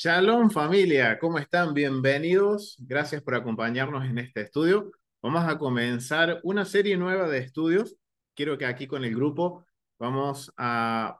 Shalom familia, ¿cómo están? Bienvenidos. Gracias por acompañarnos en este estudio. Vamos a comenzar una serie nueva de estudios. Quiero que aquí con el grupo vamos a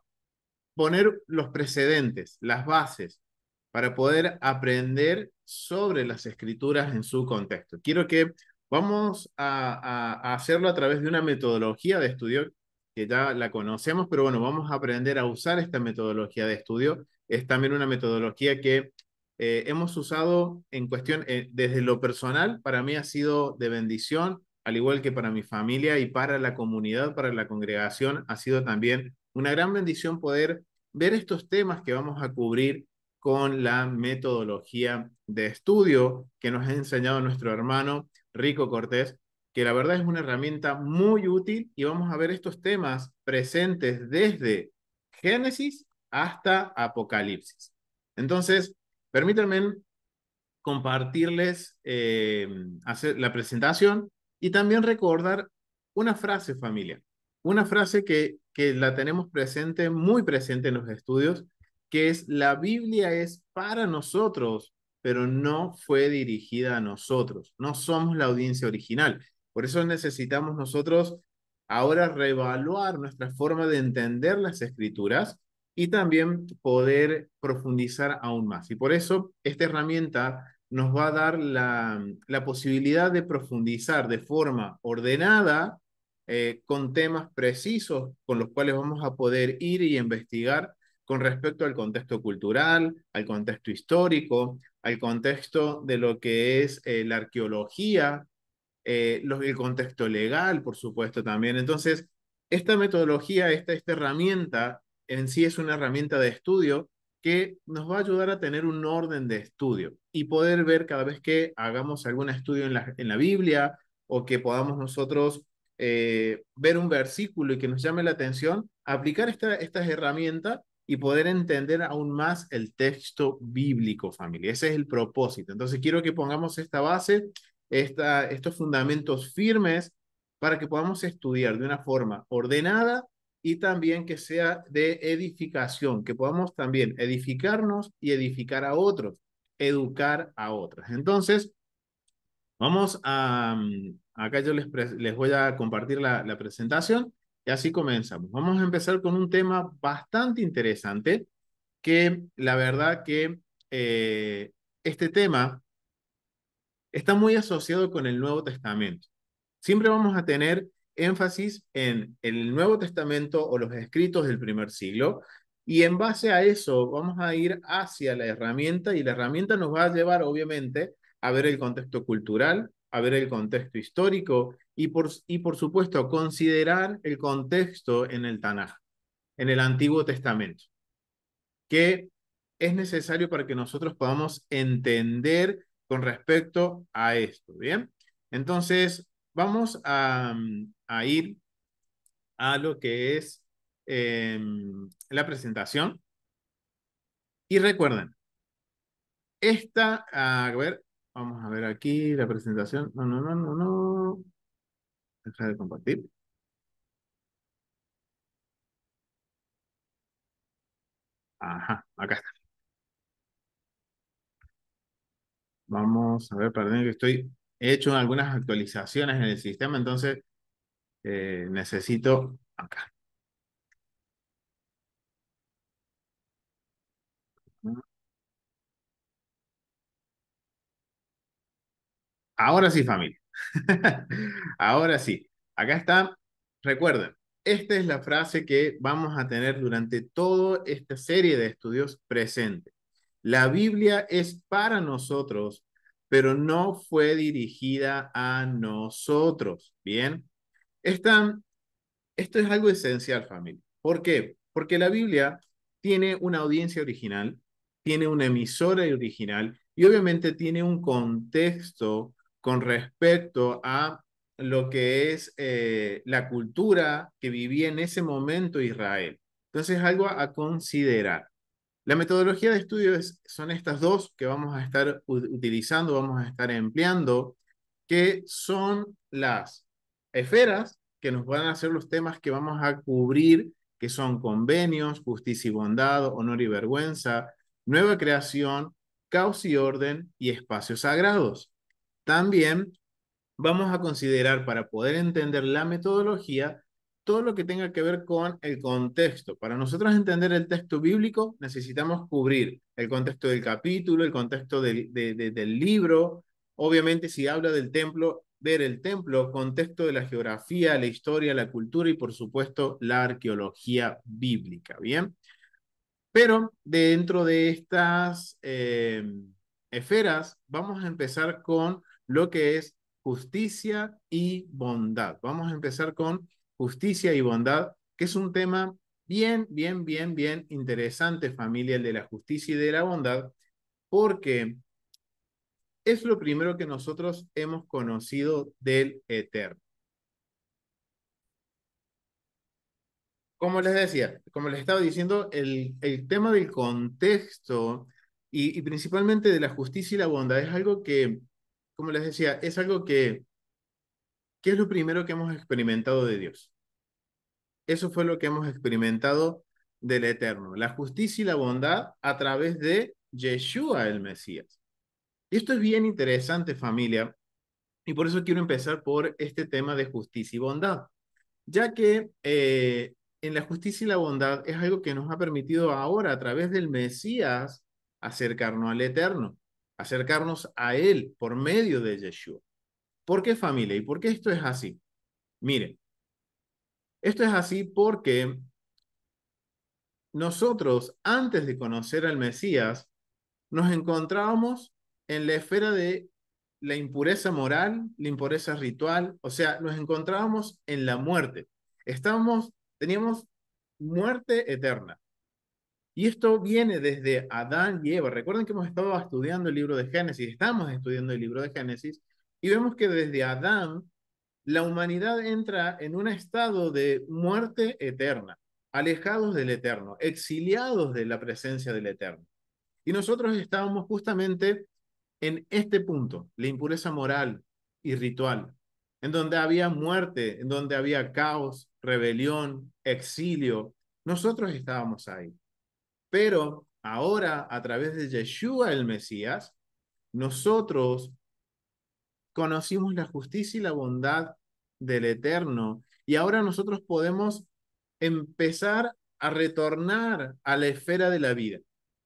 poner los precedentes, las bases, para poder aprender sobre las escrituras en su contexto. Quiero que vamos a hacerlo a través de una metodología de estudio que ya la conocemos, pero bueno, vamos a aprender a usar esta metodología de estudio. Es también una metodología que hemos usado en cuestión, desde lo personal, para mí ha sido de bendición, al igual que para mi familia y para la comunidad, para la congregación, ha sido también una gran bendición poder ver estos temas que vamos a cubrir con la metodología de estudio que nos ha enseñado nuestro hermano Rico Cortés, que la verdad es una herramienta muy útil y vamos a ver estos temas presentes desde Génesis hasta Apocalipsis. Entonces, permítanme compartirles, hacer la presentación y también recordar una frase, familia. Una frase que la tenemos presente, muy presente en los estudios, que es: la Biblia es para nosotros, pero no fue dirigida a nosotros. No somos la audiencia original. Por eso necesitamos nosotros ahora reevaluar nuestra forma de entender las escrituras y también poder profundizar aún más. Y por eso esta herramienta nos va a dar la posibilidad de profundizar de forma ordenada, con temas precisos con los cuales vamos a poder ir y investigar con respecto al contexto cultural, al contexto histórico, al contexto de lo que es la arqueología, el contexto legal, por supuesto, también. Entonces, esta metodología, esta herramienta en sí es una herramienta de estudio que nos va a ayudar a tener un orden de estudio y poder ver cada vez que hagamos algún estudio en la Biblia o que podamos nosotros ver un versículo y que nos llame la atención, aplicar estas herramientas y poder entender aún más el texto bíblico, familia. Ese es el propósito. Entonces, quiero que pongamos esta base, estos fundamentos firmes para que podamos estudiar de una forma ordenada y también que sea de edificación, que podamos también edificarnos y edificar a otros, educar a otros. Entonces, vamos a, acá yo les voy a compartir la presentación y así comenzamos. Vamos a empezar con un tema bastante interesante que la verdad que este tema está muy asociado con el Nuevo Testamento. Siempre vamos a tener énfasis en el Nuevo Testamento o los escritos del primer siglo, y en base a eso vamos a ir hacia la herramienta, y la herramienta nos va a llevar obviamente a ver el contexto cultural, a ver el contexto histórico y por supuesto a considerar el contexto en el Tanaj, en el Antiguo Testamento, que es necesario para que nosotros podamos entender con respecto a esto, ¿bien? Entonces, vamos a ir a lo que es la presentación. Y recuerden, a ver, vamos a ver aquí la presentación. No, no, no, no, no. Deja de compartir. Ajá, acá está. Vamos a ver, perdón que he hecho algunas actualizaciones en el sistema, entonces necesito acá. Ahora sí, familia. Ahora sí. Acá está. Recuerden, esta es la frase que vamos a tener durante toda esta serie de estudios presentes. La Biblia es para nosotros, pero no fue dirigida a nosotros. Bien. Esta, Esto es algo esencial, familia. ¿Por qué? Porque la Biblia tiene una audiencia original, tiene una emisora original y obviamente tiene un contexto con respecto a lo que es la cultura que vivía en ese momento Israel. Entonces, algo a considerar. La metodología de estudio son estas dos que vamos a estar utilizando, vamos a estar empleando, que son las esferas que nos van a hacer los temas que vamos a cubrir, que son convenios, justicia y bondad, honor y vergüenza, nueva creación, caos y orden y espacios sagrados. También vamos a considerar para poder entender la metodología todo lo que tenga que ver con el contexto. Para nosotros entender el texto bíblico necesitamos cubrir el contexto del capítulo, el contexto del libro. Obviamente si habla del templo, ver el templo, contexto de la geografía, la historia, la cultura y por supuesto la arqueología bíblica. ¿Bien? Pero dentro de estas esferas, vamos a empezar con lo que es justicia y bondad. Vamos a empezar con justicia y bondad, que es un tema bien interesante, familia, el de la justicia y de la bondad, porque es lo primero que nosotros hemos conocido del Eterno. Como les decía, como les estaba diciendo, el tema del contexto y principalmente de la justicia y la bondad es algo que, como les decía, es algo que es lo primero que hemos experimentado de Dios. Eso fue lo que hemos experimentado del Eterno, la justicia y la bondad a través de Yeshua el Mesías. Y esto es bien interesante, familia, y por eso quiero empezar por este tema de justicia y bondad, ya que en la justicia y la bondad es algo que nos ha permitido ahora a través del Mesías acercarnos al Eterno, acercarnos a Él por medio de Yeshua. ¿Por qué, familia? ¿Y por qué esto es así? Miren, esto es así porque nosotros, antes de conocer al Mesías, nos encontrábamos en la esfera de la impureza moral, la impureza ritual, o sea, nos encontrábamos en la muerte. Teníamos muerte eterna. Y esto viene desde Adán y Eva. Recuerden que hemos estado estudiando el libro de Génesis, estamos estudiando el libro de Génesis, y vemos que desde Adán la humanidad entra en un estado de muerte eterna, alejados del eterno, exiliados de la presencia del eterno. Y nosotros estábamos justamente en este punto, la impureza moral y ritual, en donde había muerte, en donde había caos, rebelión, exilio. Nosotros estábamos ahí. Pero ahora, a través de Yeshua el Mesías, nosotros conocimos la justicia y la bondad del Eterno y ahora nosotros podemos empezar a retornar a la esfera de la vida,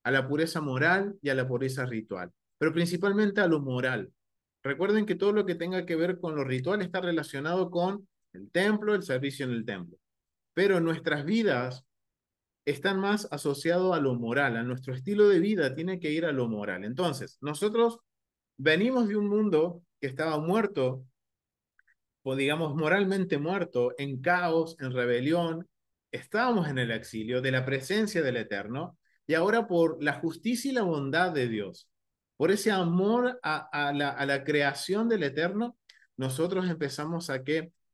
a la pureza moral y a la pureza ritual, pero principalmente a lo moral. Recuerden que todo lo que tenga que ver con lo ritual está relacionado con el templo, el servicio en el templo, pero nuestras vidas están más asociados a lo moral, a nuestro estilo de vida tiene que ir a lo moral. Entonces, nosotros venimos de un mundo que estaba muerto o digamos moralmente muerto, en caos, en rebelión, estábamos en el exilio de la presencia del Eterno, y ahora por la justicia y la bondad de Dios, por ese amor a la creación del Eterno, nosotros empezamos a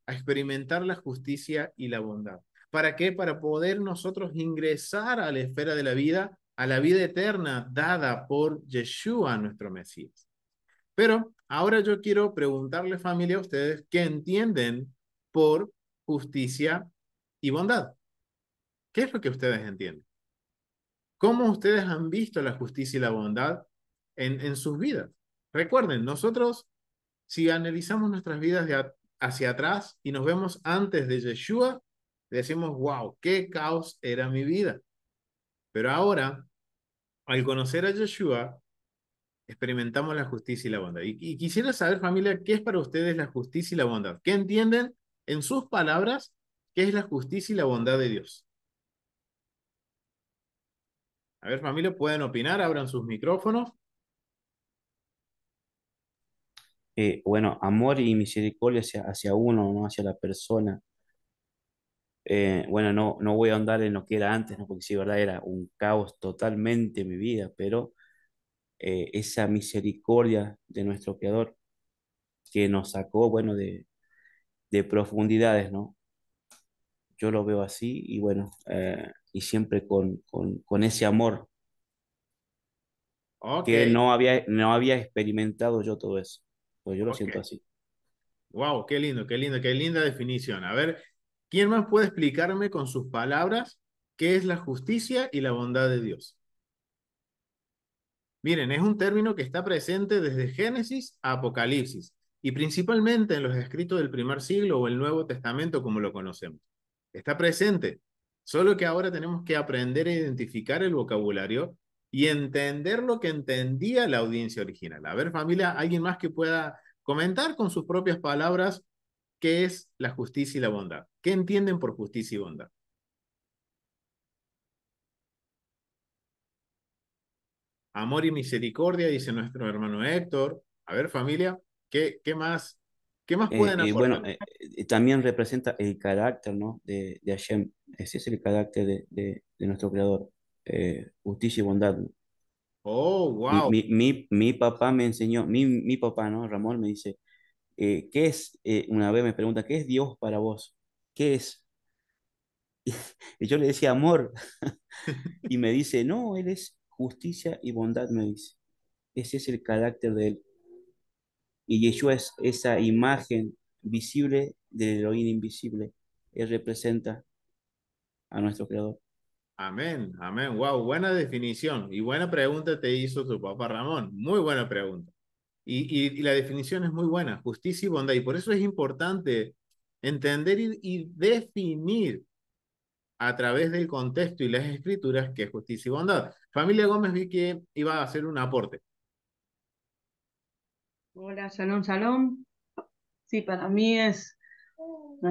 experimentar la justicia y la bondad. ¿Para qué? Para poder nosotros ingresar a la esfera de la vida, a la vida eterna dada por Yeshua, nuestro Mesías. Pero ahora yo quiero preguntarle, familia, a ustedes qué entienden por justicia y bondad. ¿Qué es lo que ustedes entienden? ¿Cómo ustedes han visto la justicia y la bondad en sus vidas? Recuerden, nosotros, si analizamos nuestras vidas hacia atrás y nos vemos antes de Yeshua, decimos, wow, qué caos era mi vida. Pero ahora, al conocer a Yeshua, experimentamos la justicia y la bondad. Y quisiera saber, familia, ¿qué es para ustedes la justicia y la bondad? ¿Qué entienden en sus palabras qué es la justicia y la bondad de Dios? A ver, familia, pueden opinar, abran sus micrófonos. Bueno, amor y misericordia hacia uno, ¿no? Hacia la persona. Bueno, no voy a ahondar en lo que era antes, ¿no? Porque sí, verdad, era un caos totalmente en mi vida, pero esa misericordia de nuestro Creador que nos sacó, bueno, de profundidades, ¿no? Yo lo veo así y bueno, y siempre con ese amor Ok, que no había experimentado yo todo eso. Pues yo lo ok. siento así. Wow, qué linda definición. A ver, ¿quién más puede explicarme con sus palabras qué es la justicia y la bondad de Dios? Miren, es un término que está presente desde Génesis a Apocalipsis y principalmente en los escritos del primer siglo o el Nuevo Testamento como lo conocemos. Está presente, solo que ahora tenemos que aprender a identificar el vocabulario y entender lo que entendía la audiencia original. A ver, familia, alguien más que pueda comentar con sus propias palabras qué es la justicia y la bondad. ¿Qué entienden por justicia y bondad? Amor y misericordia, dice nuestro hermano Héctor. A ver, familia, qué más pueden Bueno, aportar? también representa el carácter, ¿no? de Hashem. Ese es el carácter de nuestro Creador. Justicia y bondad. Oh, wow. Mi papá me enseñó, mi papá, ¿no? Ramón me dice, ¿qué es? Una vez me pregunta, ¿qué es Dios para vos? ¿Qué es? Y yo le decía amor. Y me dice, no, Él es justicia y bondad, me dice. Ese es el carácter de Él. Y Yeshua es esa imagen visible del Elohim invisible. Él representa a nuestro Creador. Amén, amén. Wow, buena definición y buena pregunta te hizo tu papá Ramón. Muy buena pregunta. Y la definición es muy buena, justicia y bondad. Y por eso es importante entender y definir a través del contexto y las escrituras qué es justicia y bondad. Familia Gómez vi que iba a hacer un aporte. Hola, Shalom, Shalom. Sí, para mí el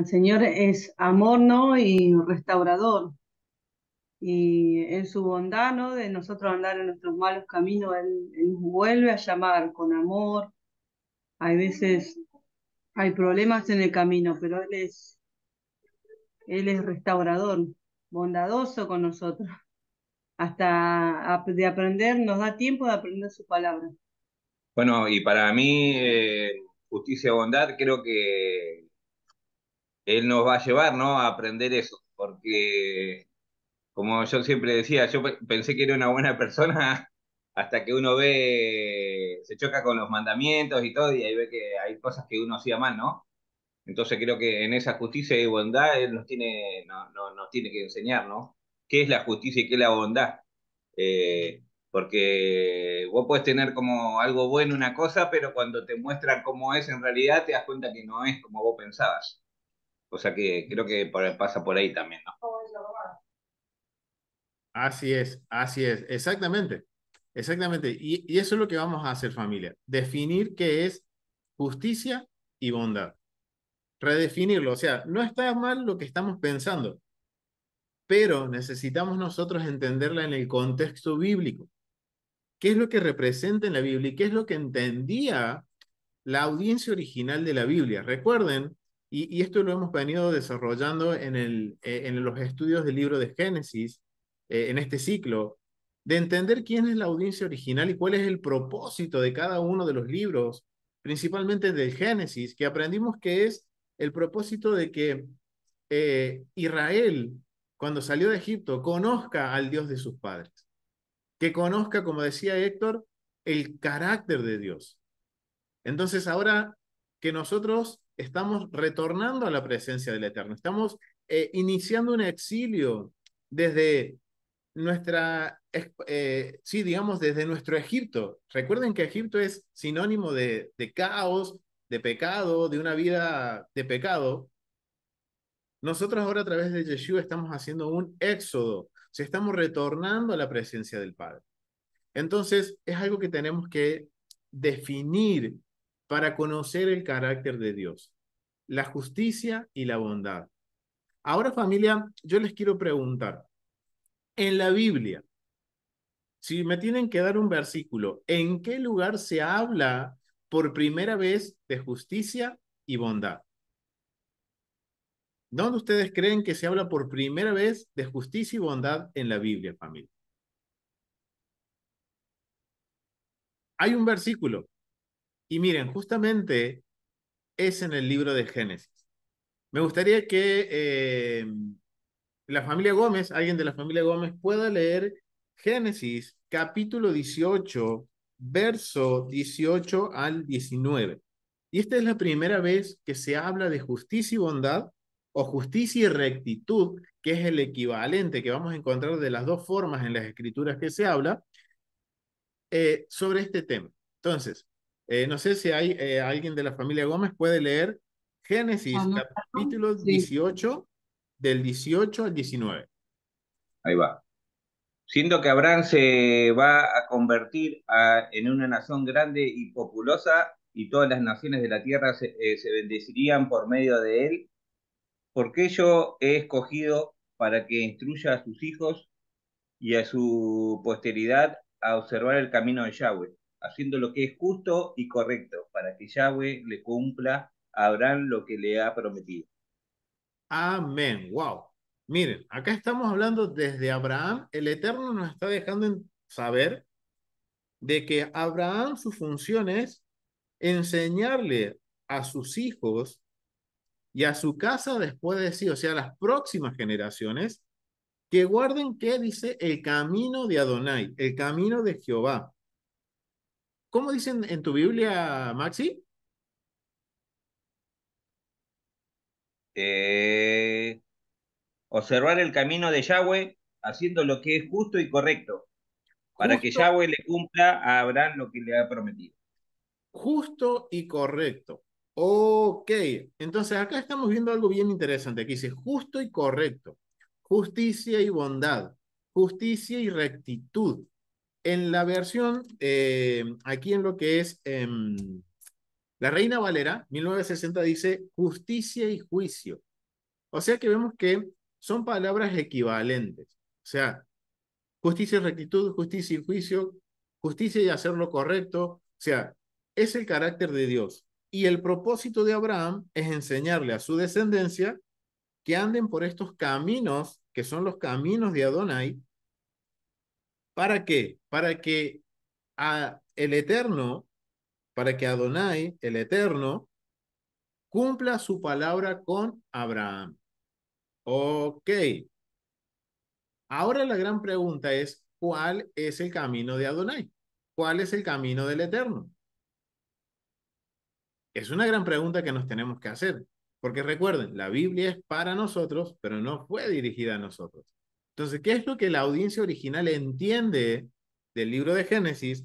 Señor es amor, ¿no? Y restaurador. Y en su bondad, ¿no? De nosotros andar en nuestros malos caminos, Él nos vuelve a llamar con amor. Hay veces, hay problemas en el camino, pero Él es restaurador, bondadoso con nosotros. Hasta de aprender, nos da tiempo de aprender su palabra. Bueno, y para mí, justicia y bondad, creo que Él nos va a llevar, ¿no? A aprender eso, porque como yo siempre decía, yo pensé que era una buena persona hasta que uno ve, se choca con los mandamientos y todo, y ahí ve que hay cosas que uno hacía mal, ¿no? Entonces creo que en esa justicia y bondad Él nos tiene que enseñar, ¿no? ¿Qué es la justicia y qué es la bondad? Porque vos puedes tener como algo bueno una cosa, pero cuando te muestran cómo es en realidad, te das cuenta que no es como vos pensabas. O sea que creo que pasa por ahí también, ¿no? Así es, exactamente, exactamente. Y eso es lo que vamos a hacer, familia. Definir qué es justicia y bondad. Redefinirlo, o sea, no está mal lo que estamos pensando, pero necesitamos nosotros entenderla en el contexto bíblico. ¿Qué es lo que representa en la Biblia y qué es lo que entendía la audiencia original de la Biblia? Recuerden, y esto lo hemos venido desarrollando en los estudios del libro de Génesis, en este ciclo, de entender quién es la audiencia original y cuál es el propósito de cada uno de los libros, principalmente del Génesis, que aprendimos que es el propósito de que Israel, cuando salió de Egipto, conozca al Dios de sus padres, que conozca, como decía Héctor, el carácter de Dios. Entonces, ahora que nosotros estamos retornando a la presencia del Eterno, estamos iniciando un exilio desde sí, digamos, desde nuestro Egipto. Recuerden que Egipto es sinónimo de caos, de pecado, de una vida de pecado. Nosotros ahora a través de Yeshua estamos haciendo un éxodo, o sea, estamos retornando a la presencia del Padre. Entonces, es algo que tenemos que definir para conocer el carácter de Dios, la justicia y la bondad. Ahora, familia, yo les quiero preguntar, en la Biblia, si me tienen que dar un versículo, ¿en qué lugar se habla por primera vez de justicia y bondad? ¿Dónde ustedes creen que se habla por primera vez de justicia y bondad en la Biblia, familia? Hay un versículo, y miren, justamente es en el libro de Génesis. Me gustaría que la familia Gómez, alguien de la familia Gómez, pueda leer Génesis capítulo 18, verso 18 al 19. Y esta es la primera vez que se habla de justicia y bondad, o justicia y rectitud, que es el equivalente que vamos a encontrar de las dos formas en las escrituras que se habla, sobre este tema. Entonces, no sé si hay alguien de la familia Gómez puede leer Génesis capítulo Sí. 18, del 18 al 19. Ahí va. Siendo que Abraham se va a convertir en una nación grande y populosa, y todas las naciones de la tierra se bendecirían por medio de él, porque yo he escogido para que instruya a sus hijos y a su posteridad a observar el camino de Yahweh, haciendo lo que es justo y correcto, para que Yahweh le cumpla a Abraham lo que le ha prometido. Amén. Wow. Miren, acá estamos hablando desde Abraham. El Eterno nos está dejando saber de que Abraham su función es enseñarle a sus hijos y a su casa después de sí, o sea, a las próximas generaciones, que guarden, ¿qué dice? El camino de Adonai, el camino de Jehová. ¿Cómo dicen en tu Biblia, Maxi? Eh, Observar el camino de Yahweh, haciendo lo que es justo y correcto, para que Justo, Yahweh le cumpla a Abraham lo que le ha prometido. justo y correcto. Ok, entonces acá estamos viendo algo bien interesante. Aquí dice justo y correcto, justicia y bondad, justicia y rectitud. En la versión, aquí en lo que es la Reina Valera, 1960 dice justicia y juicio. O sea que vemos que son palabras equivalentes. O sea, justicia y rectitud, justicia y juicio, justicia y hacer lo correcto. O sea, es el carácter de Dios. Y el propósito de Abraham es enseñarle a su descendencia que anden por estos caminos, que son los caminos de Adonai. ¿Para qué? Para que el Eterno, para que Adonai, el Eterno, cumpla su palabra con Abraham. Ok, ahora la gran pregunta es, ¿cuál es el camino de Adonai? ¿Cuál es el camino del Eterno? Es una gran pregunta que nos tenemos que hacer, porque recuerden, la Biblia es para nosotros, pero no fue dirigida a nosotros. Entonces, ¿qué es lo que la audiencia original entiende del libro de Génesis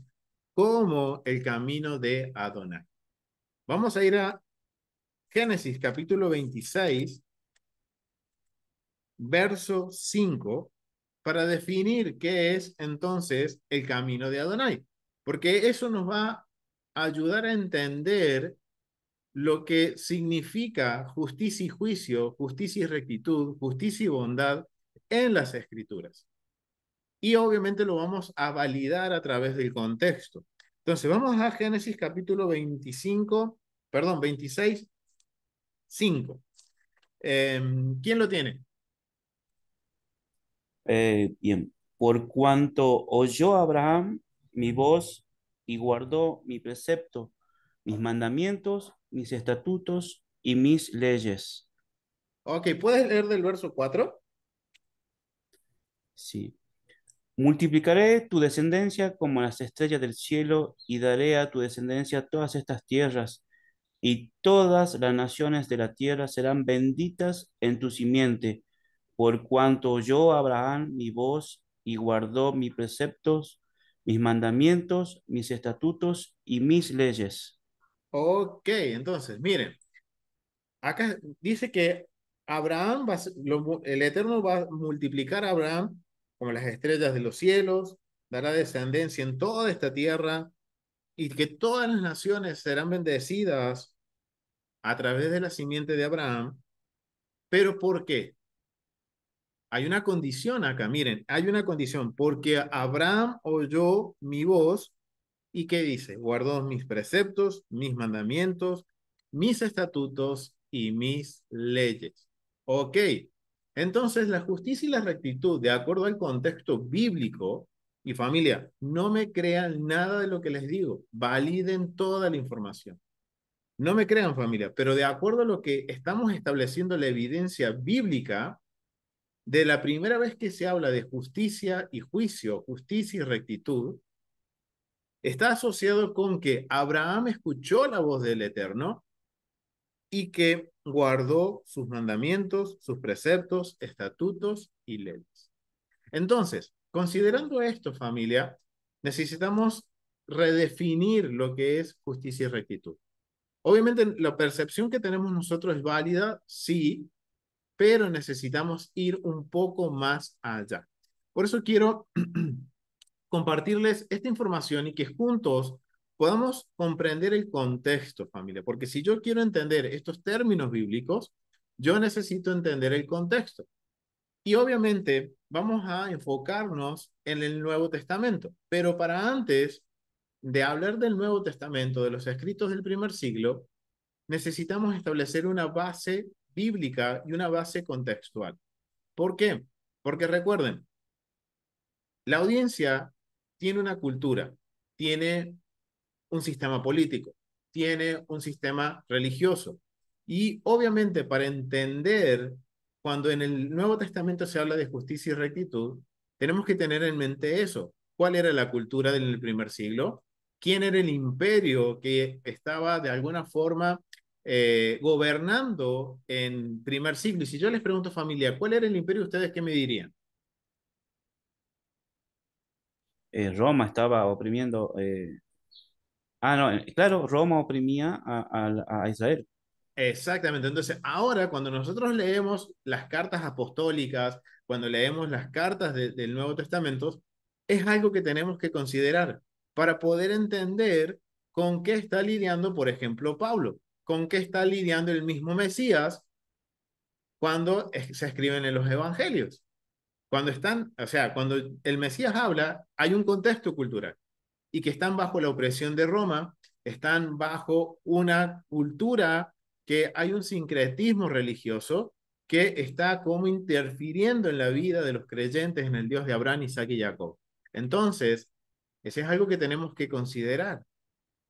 como el camino de Adonai? Vamos a ir a Génesis capítulo 26, verso 5, para definir qué es entonces el camino de Adonai, porque eso nos va a ayudar a entender lo que significa justicia y juicio, justicia y rectitud, justicia y bondad en las escrituras. Y obviamente lo vamos a validar a través del contexto. Entonces, vamos a Génesis capítulo 25, perdón, 26, 5. ¿Quién lo tiene? Bien, por cuanto oyó Abraham mi voz y guardó mi precepto, mis mandamientos, mis estatutos y mis leyes. Ok, ¿puedes leer del verso 4? Sí. Multiplicaré tu descendencia como las estrellas del cielo y daré a tu descendencia todas estas tierras, y todas las naciones de la tierra serán benditas en tu simiente, por cuanto oyó Abraham mi voz y guardó mis preceptos, mis mandamientos, mis estatutos y mis leyes. Ok, entonces, miren, acá dice que Abraham el Eterno va a multiplicar a Abraham como las estrellas de los cielos, dará descendencia en toda esta tierra y que todas las naciones serán bendecidas a través de la simiente de Abraham. ¿Pero por qué? Hay una condición acá, miren, hay una condición, porque Abraham oyó mi voz y ¿qué dice? Guardó mis preceptos, mis mandamientos, mis estatutos y mis leyes. Ok, entonces la justicia y la rectitud, de acuerdo al contexto bíblico, y familia, no me crean nada de lo que les digo, validen toda la información. No me crean familia, pero de acuerdo a lo que estamos estableciendo la evidencia bíblica, de la primera vez que se habla de justicia y juicio, justicia y rectitud, está asociado con que Abraham escuchó la voz del Eterno y que guardó sus mandamientos, sus preceptos, estatutos y leyes. Entonces, considerando esto, familia, necesitamos redefinir lo que es justicia y rectitud. Obviamente la percepción que tenemos nosotros es válida, sí, pero necesitamos ir un poco más allá. Por eso quiero compartirles esta información y que juntos podamos comprender el contexto, familia, porque si yo quiero entender estos términos bíblicos, yo necesito entender el contexto. Y obviamente vamos a enfocarnos en el Nuevo Testamento, pero para antes de hablar del Nuevo Testamento, de los escritos del primer siglo, necesitamos establecer una base bíblica y una base contextual. ¿Por qué? Porque recuerden, la audiencia tiene una cultura, tiene un sistema político, tiene un sistema religioso. Y obviamente para entender, cuando en el Nuevo Testamento se habla de justicia y rectitud, tenemos que tener en mente eso. ¿Cuál era la cultura del primer siglo? ¿Quién era el imperio que estaba de alguna forma gobernando en primer siglo? Y si yo les pregunto, familia, ¿cuál era el imperio? ¿Ustedes qué me dirían? Roma estaba oprimiendo. No, claro, Roma oprimía a Israel. Exactamente. Entonces, ahora cuando nosotros leemos las cartas apostólicas, cuando leemos las cartas del Nuevo Testamento, es algo que tenemos que considerar para poder entender con qué está lidiando, por ejemplo, Pablo, con qué está lidiando el mismo Mesías cuando se escriben en los evangelios. Cuando están, o sea, cuando el Mesías habla, hay un contexto cultural y que están bajo la opresión de Roma, están bajo una cultura que hay un sincretismo religioso que está como interfiriendo en la vida de los creyentes en el Dios de Abraham, Isaac y Jacob. Entonces, ese es algo que tenemos que considerar.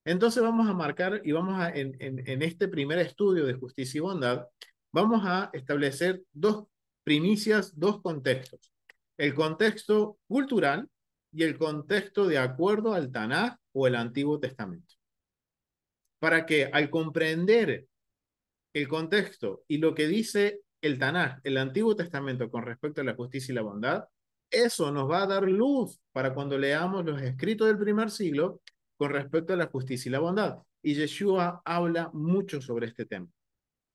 Entonces vamos a marcar y vamos a, en este primer estudio de justicia y bondad, vamos a establecer dos primicias, dos contextos. El contexto cultural y el contexto de acuerdo al Tanaj o el Antiguo Testamento. Para que al comprender el contexto y lo que dice el Tanaj, el Antiguo Testamento con respecto a la justicia y la bondad, eso nos va a dar luz para cuando leamos los escritos del primer siglo con respecto a la justicia y la bondad. Y Yeshua habla mucho sobre este tema,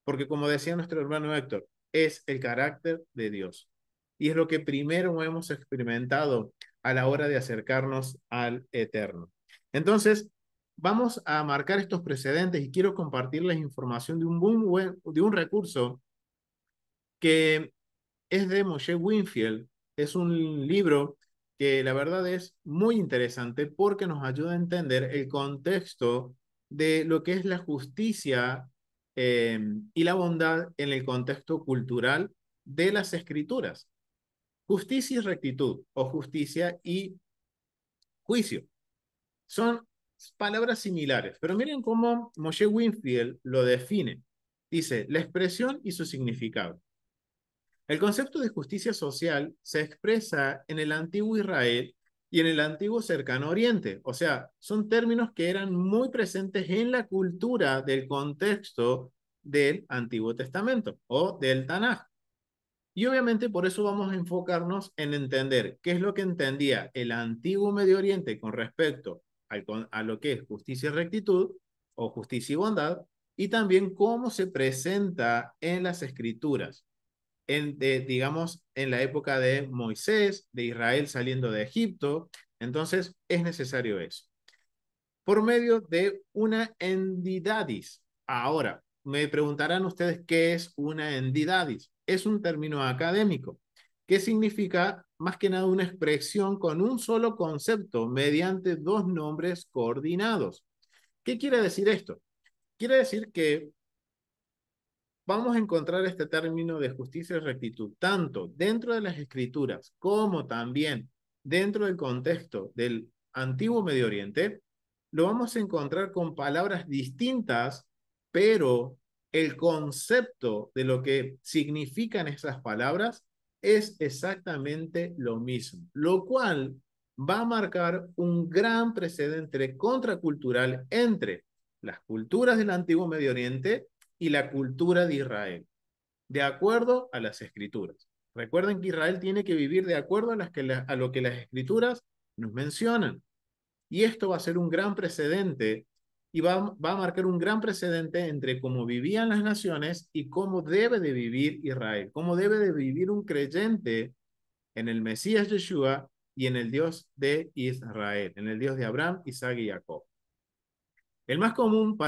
porque como decía nuestro hermano Héctor, es el carácter de Dios. Y es lo que primero hemos experimentado a la hora de acercarnos al Eterno. Entonces, vamos a marcar estos precedentes y quiero compartirles información de un recurso que es de Moshe Winfield. Es un libro que la verdad es muy interesante porque nos ayuda a entender el contexto de lo que es la justicia y la bondad en el contexto cultural de las escrituras. Justicia y rectitud o justicia y juicio. Son palabras similares, pero miren cómo Moshe Winfield lo define. Dice, la expresión y su significado. El concepto de justicia social se expresa en el antiguo Israel y en el antiguo cercano Oriente. O sea, son términos que eran muy presentes en la cultura del contexto del Antiguo Testamento o del Tanaj. Y obviamente por eso vamos a enfocarnos en entender qué es lo que entendía el antiguo Medio Oriente con respecto a lo que es justicia y rectitud o justicia y bondad, y también cómo se presenta en las escrituras digamos, en la época de Moisés, de Israel saliendo de Egipto. Entonces, es necesario eso. Por medio de una endidadis. Ahora, me preguntarán ustedes qué es una endidadis. Es un término académico que significa más que nada una expresión con un solo concepto mediante dos nombres coordinados. ¿Qué quiere decir esto? Quiere decir que vamos a encontrar este término de justicia y rectitud tanto dentro de las escrituras como también dentro del contexto del antiguo Medio Oriente. Lo vamos a encontrar con palabras distintas, pero el concepto de lo que significan esas palabras es exactamente lo mismo, lo cual va a marcar un gran precedente contracultural entre las culturas del antiguo Medio Oriente y la cultura de Israel, de acuerdo a las escrituras. Recuerden que Israel tiene que vivir de acuerdo a lo que las escrituras nos mencionan. Y esto va a ser un gran precedente y va a marcar un gran precedente entre cómo vivían las naciones y cómo debe de vivir Israel, cómo debe de vivir un creyente en el Mesías Yeshua y en el Dios de Israel, en el Dios de Abraham, Isaac y Jacob. El más común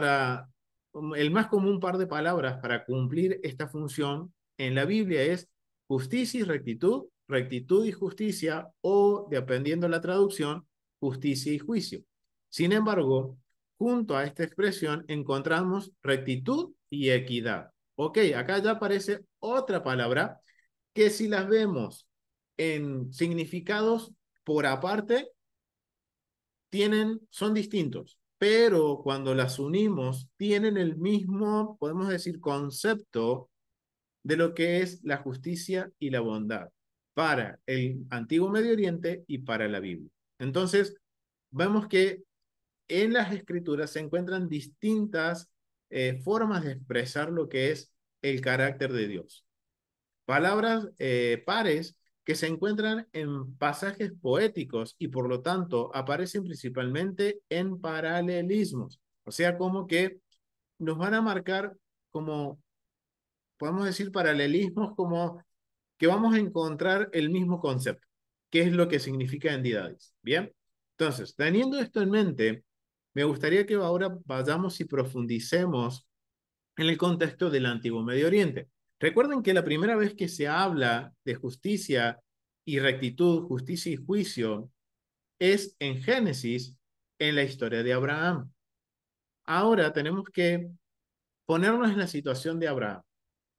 el más común par de palabras para cumplir esta función en la Biblia es justicia y rectitud, rectitud y justicia, o, dependiendo de la traducción, justicia y juicio. Sin embargo, junto a esta expresión encontramos rectitud y equidad. Ok, acá ya aparece otra palabra que si las vemos en significados por aparte, son distintos, pero cuando las unimos, tienen el mismo, podemos decir, concepto de lo que es la justicia y la bondad para el Antiguo Medio Oriente y para la Biblia. Entonces, vemos que en las escrituras se encuentran distintas formas de expresar lo que es el carácter de Dios. Palabras pares que se encuentran en pasajes poéticos y por lo tanto aparecen principalmente en paralelismos. O sea, como que nos van a marcar como, podemos decir, paralelismos como que vamos a encontrar el mismo concepto, que es lo que significa entidades. Bien, entonces, teniendo esto en mente, me gustaría que ahora vayamos y profundicemos en el contexto del Antiguo Medio Oriente. Recuerden que la primera vez que se habla de justicia y rectitud, justicia y juicio, es en Génesis, en la historia de Abraham. Ahora tenemos que ponernos en la situación de Abraham.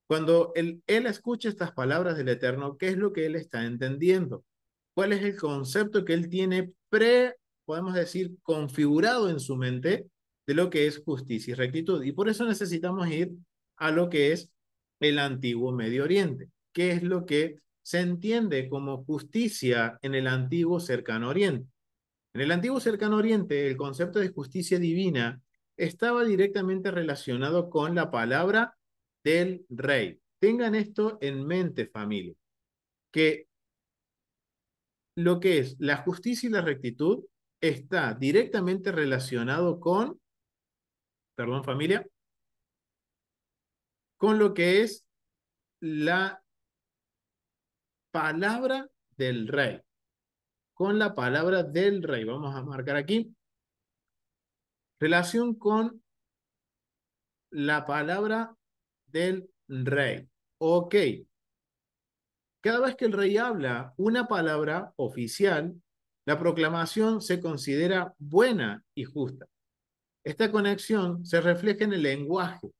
Cuando él escucha estas palabras del Eterno, ¿qué es lo que él está entendiendo? ¿Cuál es el concepto que él tiene podemos decir, configurado en su mente de lo que es justicia y rectitud? Y por eso necesitamos ir a lo que es el antiguo Medio Oriente. ¿Qué es lo que se entiende como justicia en el antiguo Cercano Oriente? En el antiguo Cercano Oriente, el concepto de justicia divina estaba directamente relacionado con la palabra del rey. Tengan esto en mente, familia, que lo que es la justicia y la rectitud está directamente relacionado con, perdón, familia, con lo que es la palabra del rey. Con la palabra del rey. Vamos a marcar aquí. Relación con la palabra del rey. Ok. Cada vez que el rey habla una palabra oficial, la proclamación se considera buena y justa. Esta conexión se refleja en el lenguaje.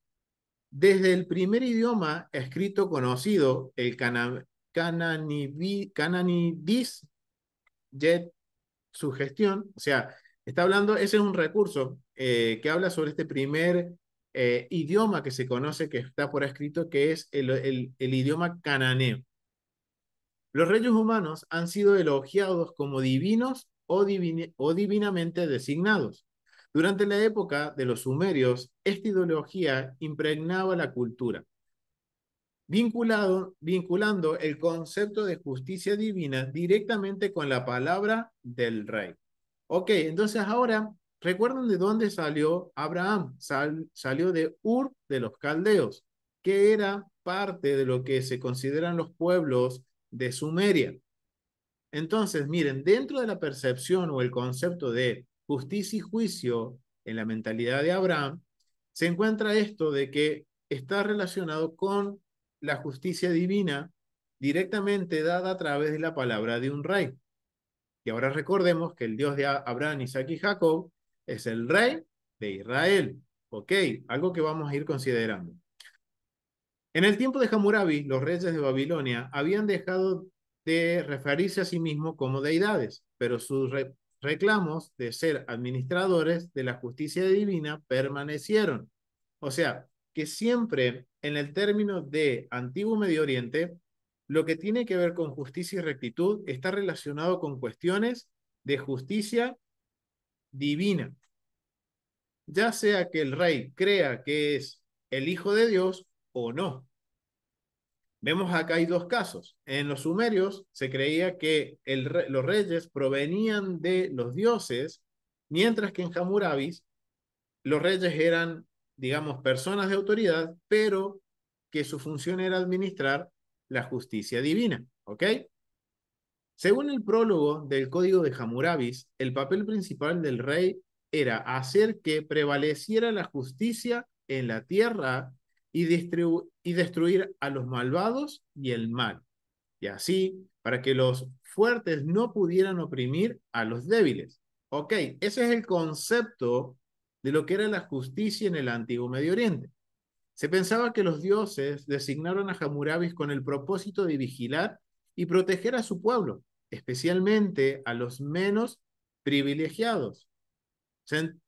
Desde el primer idioma escrito conocido, el Cananidis Jet Sugestión, o sea, está hablando, ese es un recurso que habla sobre este primer idioma que se conoce, que está por escrito, que es el idioma cananeo. Los reyes humanos han sido elogiados como divinos o divinamente designados. Durante la época de los sumerios, esta ideología impregnaba la cultura, vinculando el concepto de justicia divina directamente con la palabra del rey. Ok, entonces ahora, ¿recuerdan de dónde salió Abraham? Salió de Ur de los Caldeos, que era parte de lo que se consideran los pueblos de Sumeria. Entonces, miren, dentro de la percepción o el concepto de justicia y juicio en la mentalidad de Abraham, se encuentra esto de que está relacionado con la justicia divina directamente dada a través de la palabra de un rey. Y ahora recordemos que el Dios de Abraham, Isaac y Jacob es el rey de Israel. Ok, algo que vamos a ir considerando. En el tiempo de Hammurabi, los reyes de Babilonia habían dejado de referirse a sí mismos como deidades, pero sus reclamos de ser administradores de la justicia divina permanecieron. O sea, que siempre en el término de Antiguo Medio Oriente, lo que tiene que ver con justicia y rectitud está relacionado con cuestiones de justicia divina. Ya sea que el rey crea que es el Hijo de Dios o no. Vemos acá hay dos casos. En los sumerios se creía que los reyes provenían de los dioses mientras que en Hammurabis los reyes eran, digamos, personas de autoridad, pero que su función era administrar la justicia divina, ¿ok? Según el prólogo del Código de Hammurabis, el papel principal del rey era hacer que prevaleciera la justicia en la tierra y destruir a los malvados y el mal, y así para que los fuertes no pudieran oprimir a los débiles. Ok, ese es el concepto de lo que era la justicia en el antiguo Medio Oriente. Se pensaba que los dioses designaron a Hammurabis con el propósito de vigilar y proteger a su pueblo, especialmente a los menos privilegiados. Sen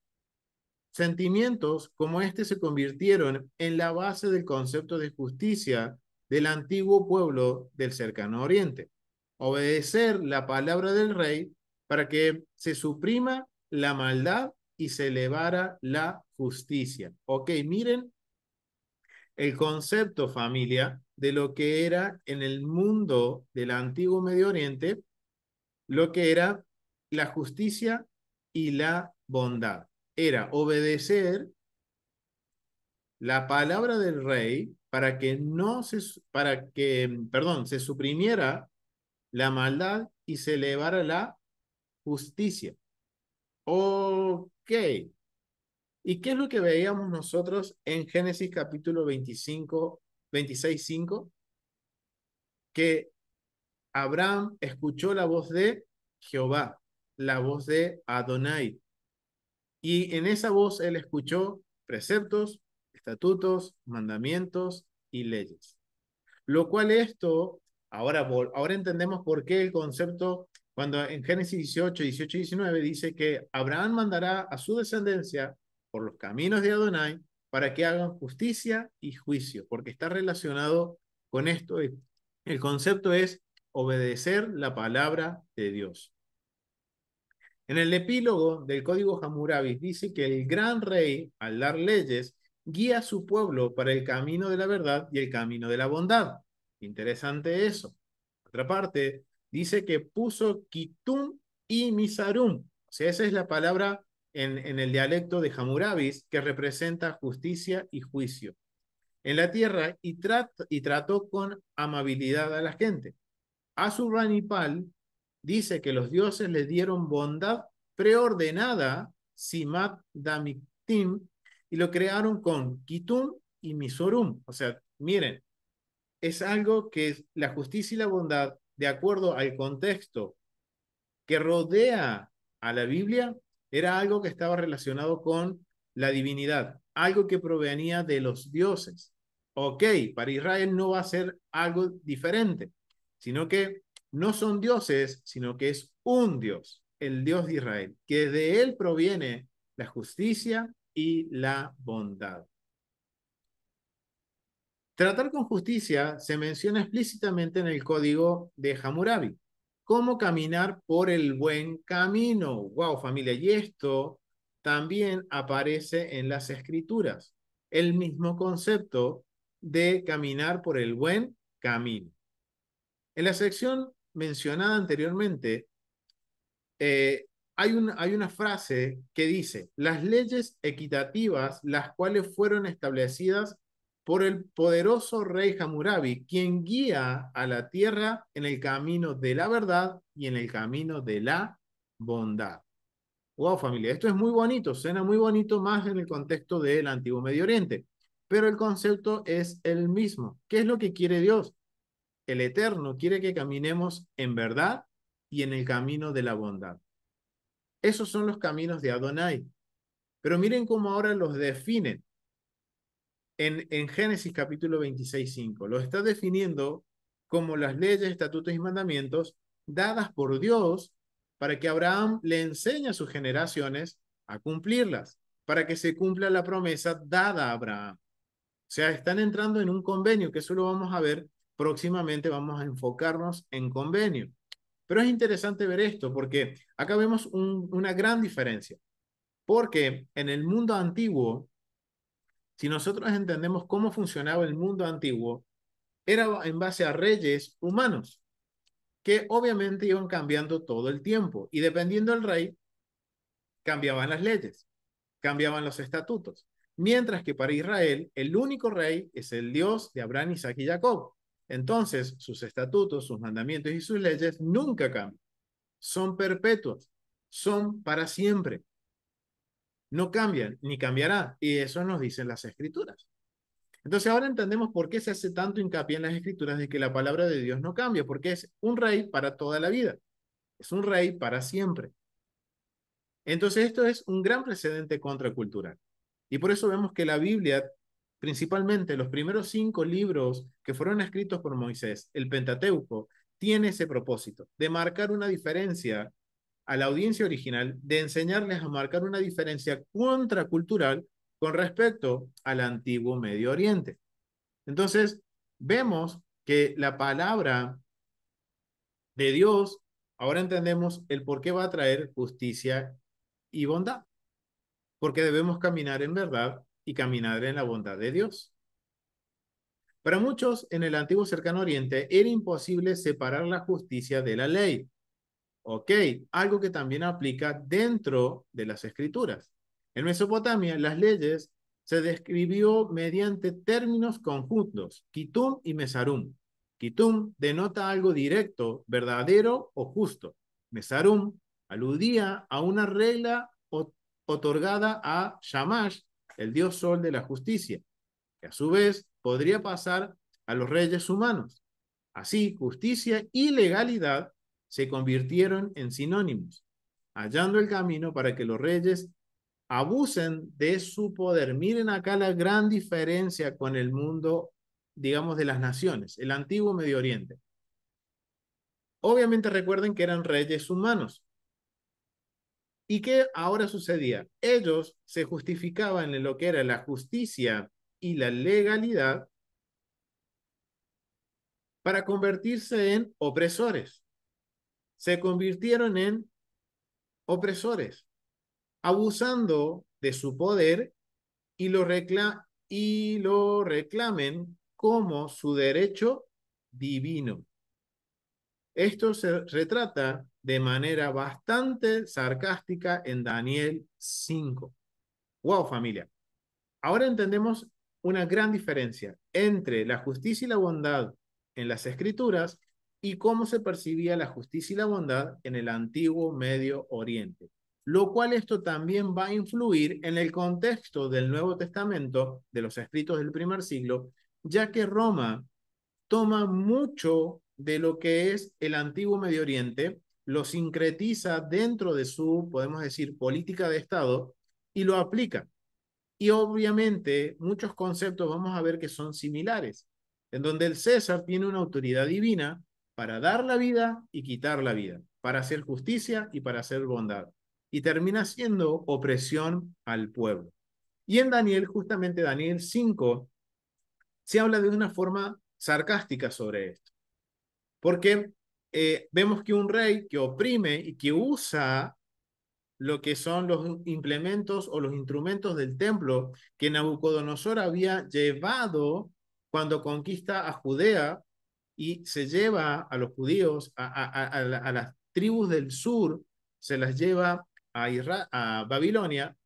Sentimientos como este se convirtieron en la base del concepto de justicia del antiguo pueblo del cercano Oriente. Obedecer la palabra del rey para que se suprima la maldad y se elevara la justicia. Ok, miren el concepto, familia, de lo que era en el mundo del antiguo Medio Oriente, lo que era la justicia y la bondad. Era obedecer la palabra del rey para que no se, para que, perdón, se suprimiera la maldad y se elevara la justicia. Ok. ¿Y qué es lo que veíamos nosotros en Génesis capítulo 25, 26:5? Que Abraham escuchó la voz de Jehová, la voz de Adonai. Y en esa voz él escuchó preceptos, estatutos, mandamientos y leyes. Lo cual esto, ahora entendemos por qué el concepto, cuando en Génesis 18, 18 y 19 dice que Abraham mandará a su descendencia por los caminos de Adonai para que hagan justicia y juicio, porque está relacionado con esto. El concepto es obedecer la palabra de Dios. En el epílogo del Código Hammurabi dice que el gran rey, al dar leyes, guía a su pueblo para el camino de la verdad y el camino de la bondad. Interesante eso. Otra parte, dice que puso Kitum y Misarum. O sea, esa es la palabra en el dialecto de Hammurabis que representa justicia y juicio en la tierra y trató con amabilidad a la gente. Asurbanipal dice que los dioses le dieron bondad preordenada, Simat Damiktim, y lo crearon con Kitum y Misorum. O sea, miren, es algo que es la justicia y la bondad, de acuerdo al contexto que rodea a la Biblia, era algo que estaba relacionado con la divinidad, algo que provenía de los dioses. Ok, para Israel no va a ser algo diferente, sino que no son dioses, sino que es un Dios, el Dios de Israel, que de él proviene la justicia y la bondad. Tratar con justicia se menciona explícitamente en el código de Hammurabi. ¿Cómo caminar por el buen camino? Wow, familia, y esto también aparece en las escrituras. El mismo concepto de caminar por el buen camino. En la sección mencionada anteriormente, hay una frase que dice, las leyes equitativas, las cuales fueron establecidas por el poderoso rey Hammurabi, quien guía a la tierra en el camino de la verdad y en el camino de la bondad. Wow, familia, esto es muy bonito, suena muy bonito más en el contexto del Antiguo Medio Oriente, pero el concepto es el mismo. ¿Qué es lo que quiere Dios? El Eterno quiere que caminemos en verdad y en el camino de la bondad. Esos son los caminos de Adonai. Pero miren cómo ahora los definen. En Génesis capítulo 26:5. Lo está definiendo como las leyes, estatutos y mandamientos dadas por Dios para que Abraham le enseñe a sus generaciones a cumplirlas, para que se cumpla la promesa dada a Abraham. O sea, están entrando en un convenio, que eso lo vamos a ver próximamente, vamos a enfocarnos en convenio. Pero es interesante ver esto porque acá vemos una gran diferencia. Porque en el mundo antiguo, si nosotros entendemos cómo funcionaba el mundo antiguo, era en base a reyes humanos, que obviamente iban cambiando todo el tiempo. Y dependiendo del rey, cambiaban las leyes, cambiaban los estatutos. Mientras que para Israel, el único rey es el Dios de Abraham, Isaac y Jacob. Entonces, sus estatutos, sus mandamientos y sus leyes nunca cambian. Son perpetuos, son para siempre. No cambian, ni cambiará. Y eso nos dicen las Escrituras. Entonces ahora entendemos por qué se hace tanto hincapié en las Escrituras de que la palabra de Dios no cambia, porque es un rey para toda la vida. Es un rey para siempre. Entonces esto es un gran precedente contracultural. Y por eso vemos que la Biblia, principalmente los primeros 5 libros que fueron escritos por Moisés, el Pentateuco, tiene ese propósito de marcar una diferencia a la audiencia original, de enseñarles a marcar una diferencia contracultural con respecto al antiguo Medio Oriente. Entonces, vemos que la palabra de Dios, ahora entendemos el por qué va a traer justicia y bondad, porque debemos caminar en verdad y caminar en la bondad de Dios. Para muchos en el antiguo cercano oriente era imposible separar la justicia de la ley. Ok, algo que también aplica dentro de las escrituras. En Mesopotamia, las leyes se describió mediante términos conjuntos, Kitum y Mesarum. Kitum denota algo directo, verdadero o justo. Mesarum aludía a una regla otorgada a Shamash, el dios sol de la justicia, que a su vez podría pasar a los reyes humanos. Así, justicia y legalidad se convirtieron en sinónimos, hallando el camino para que los reyes abusen de su poder. Miren acá la gran diferencia con el mundo, digamos, de las naciones, el antiguo Medio Oriente. Obviamente recuerden que eran reyes humanos. ¿Y qué ahora sucedía? Ellos se justificaban en lo que era la justicia y la legalidad para convertirse en opresores. Se convirtieron en opresores, abusando de su poder y lo reclamen como su derecho divino. Esto se retrata de manera bastante sarcástica en Daniel 5. Wow, familia. Ahora entendemos una gran diferencia entre la justicia y la bondad en las Escrituras y cómo se percibía la justicia y la bondad en el antiguo Medio Oriente. Lo cual esto también va a influir en el contexto del Nuevo Testamento, de los escritos del primer siglo, ya que Roma toma mucho de lo que es el antiguo Medio Oriente, lo sincretiza dentro de su, podemos decir, política de Estado y lo aplica. Y obviamente muchos conceptos vamos a ver que son similares, en donde el César tiene una autoridad divina para dar la vida y quitar la vida, para hacer justicia y para hacer bondad. Y termina siendo opresión al pueblo. Y en Daniel, justamente Daniel 5, se habla de una forma sarcástica sobre esto. Porque vemos que un rey que oprime y que usa lo que son los implementos o los instrumentos del templo que Nabucodonosor había llevado cuando conquista a Judea y se lleva a los judíos, a las tribus del sur, se las lleva a Babilonia.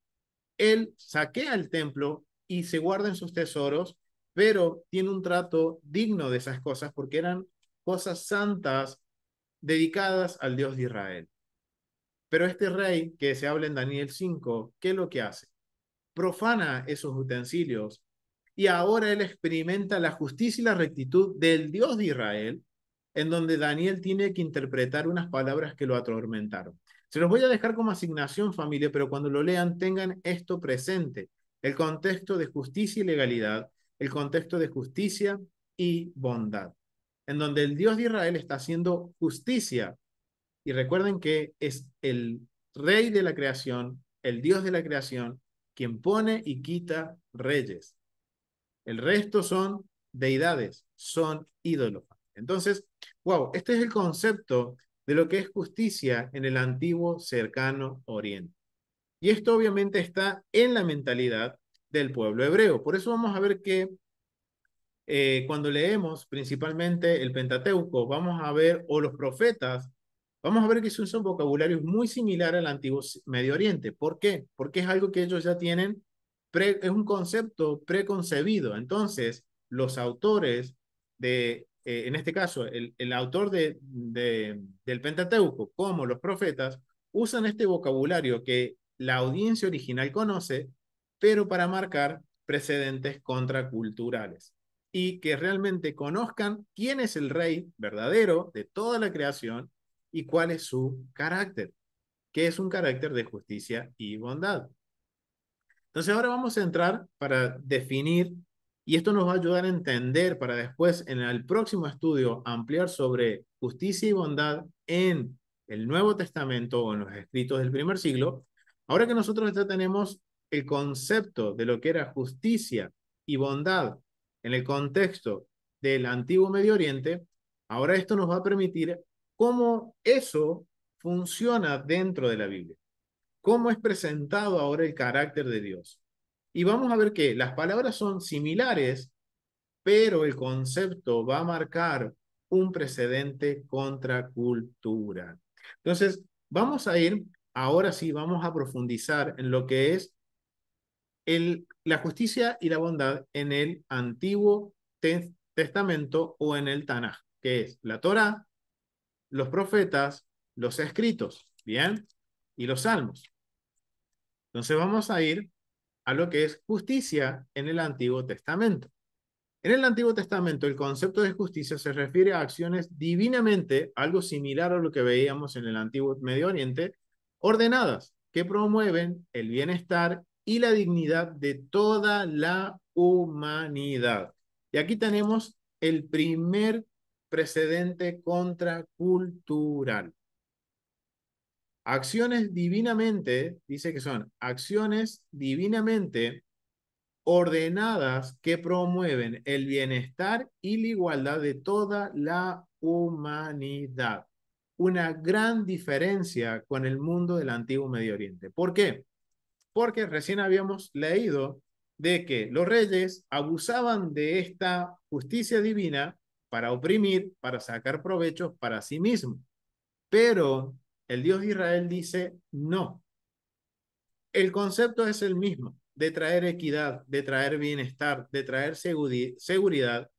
Él saquea el templo y se guarda en sus tesoros, pero tiene un trato digno de esas cosas porque eran cosas santas dedicadas al Dios de Israel. Pero este rey que se habla en Daniel 5, ¿qué es lo que hace? Profana esos utensilios y ahora él experimenta la justicia y la rectitud del Dios de Israel, en donde Daniel tiene que interpretar unas palabras que lo atormentaron. Se los voy a dejar como asignación, familia, pero cuando lo lean tengan esto presente, el contexto de justicia y legalidad, el contexto de justicia y bondad, en donde el Dios de Israel está haciendo justicia. Y recuerden que es el rey de la creación, el Dios de la creación, quien pone y quita reyes. El resto son deidades, son ídolos. Entonces, wow, este es el concepto de lo que es justicia en el antiguo cercano oriente. Y esto obviamente está en la mentalidad del pueblo hebreo. Por eso vamos a ver que cuando leemos principalmente el Pentateuco, vamos a ver, o los profetas, vamos a ver que se usa un vocabulario muy similar al antiguo Medio Oriente. ¿Por qué? Porque es algo que ellos ya tienen, es un concepto preconcebido. Entonces, los autores en este caso, el autor del Pentateuco, como los profetas, usan este vocabulario que la audiencia original conoce, pero para marcar precedentes contraculturales y que realmente conozcan quién es el rey verdadero de toda la creación y cuál es su carácter, que es un carácter de justicia y bondad. Entonces ahora vamos a entrar para definir, y esto nos va a ayudar a entender para después en el próximo estudio ampliar sobre justicia y bondad en el Nuevo Testamento o en los escritos del primer siglo. Ahora que nosotros ya tenemos el concepto de lo que era justicia y bondad en el contexto del antiguo Medio Oriente, ahora esto nos va a permitir cómo eso funciona dentro de la Biblia, cómo es presentado ahora el carácter de Dios. Y vamos a ver que las palabras son similares, pero el concepto va a marcar un precedente contracultural. Entonces, vamos a ir, ahora sí, vamos a profundizar en lo que es la justicia y la bondad en el Antiguo Testamento o en el Tanaj, que es la Torá, los profetas, los escritos, ¿bien? Y los salmos. Entonces vamos a ir a lo que es justicia en el Antiguo Testamento. En el Antiguo Testamento, el concepto de justicia se refiere a acciones divinamente, algo similar a lo que veíamos en el Antiguo Medio Oriente, ordenadas, que promueven el bienestar y la dignidad de toda la humanidad. Y aquí tenemos el primer precedente contracultural. Acciones divinamente, dice que son acciones divinamente ordenadas que promueven el bienestar y la igualdad de toda la humanidad. Una gran diferencia con el mundo del antiguo Medio Oriente. ¿Por qué? Porque recién habíamos leído de que los reyes abusaban de esta justicia divina para oprimir, para sacar provechos para sí mismos. Pero el Dios de Israel dice no. El concepto es el mismo, de traer equidad, de traer bienestar, de traer seguridad,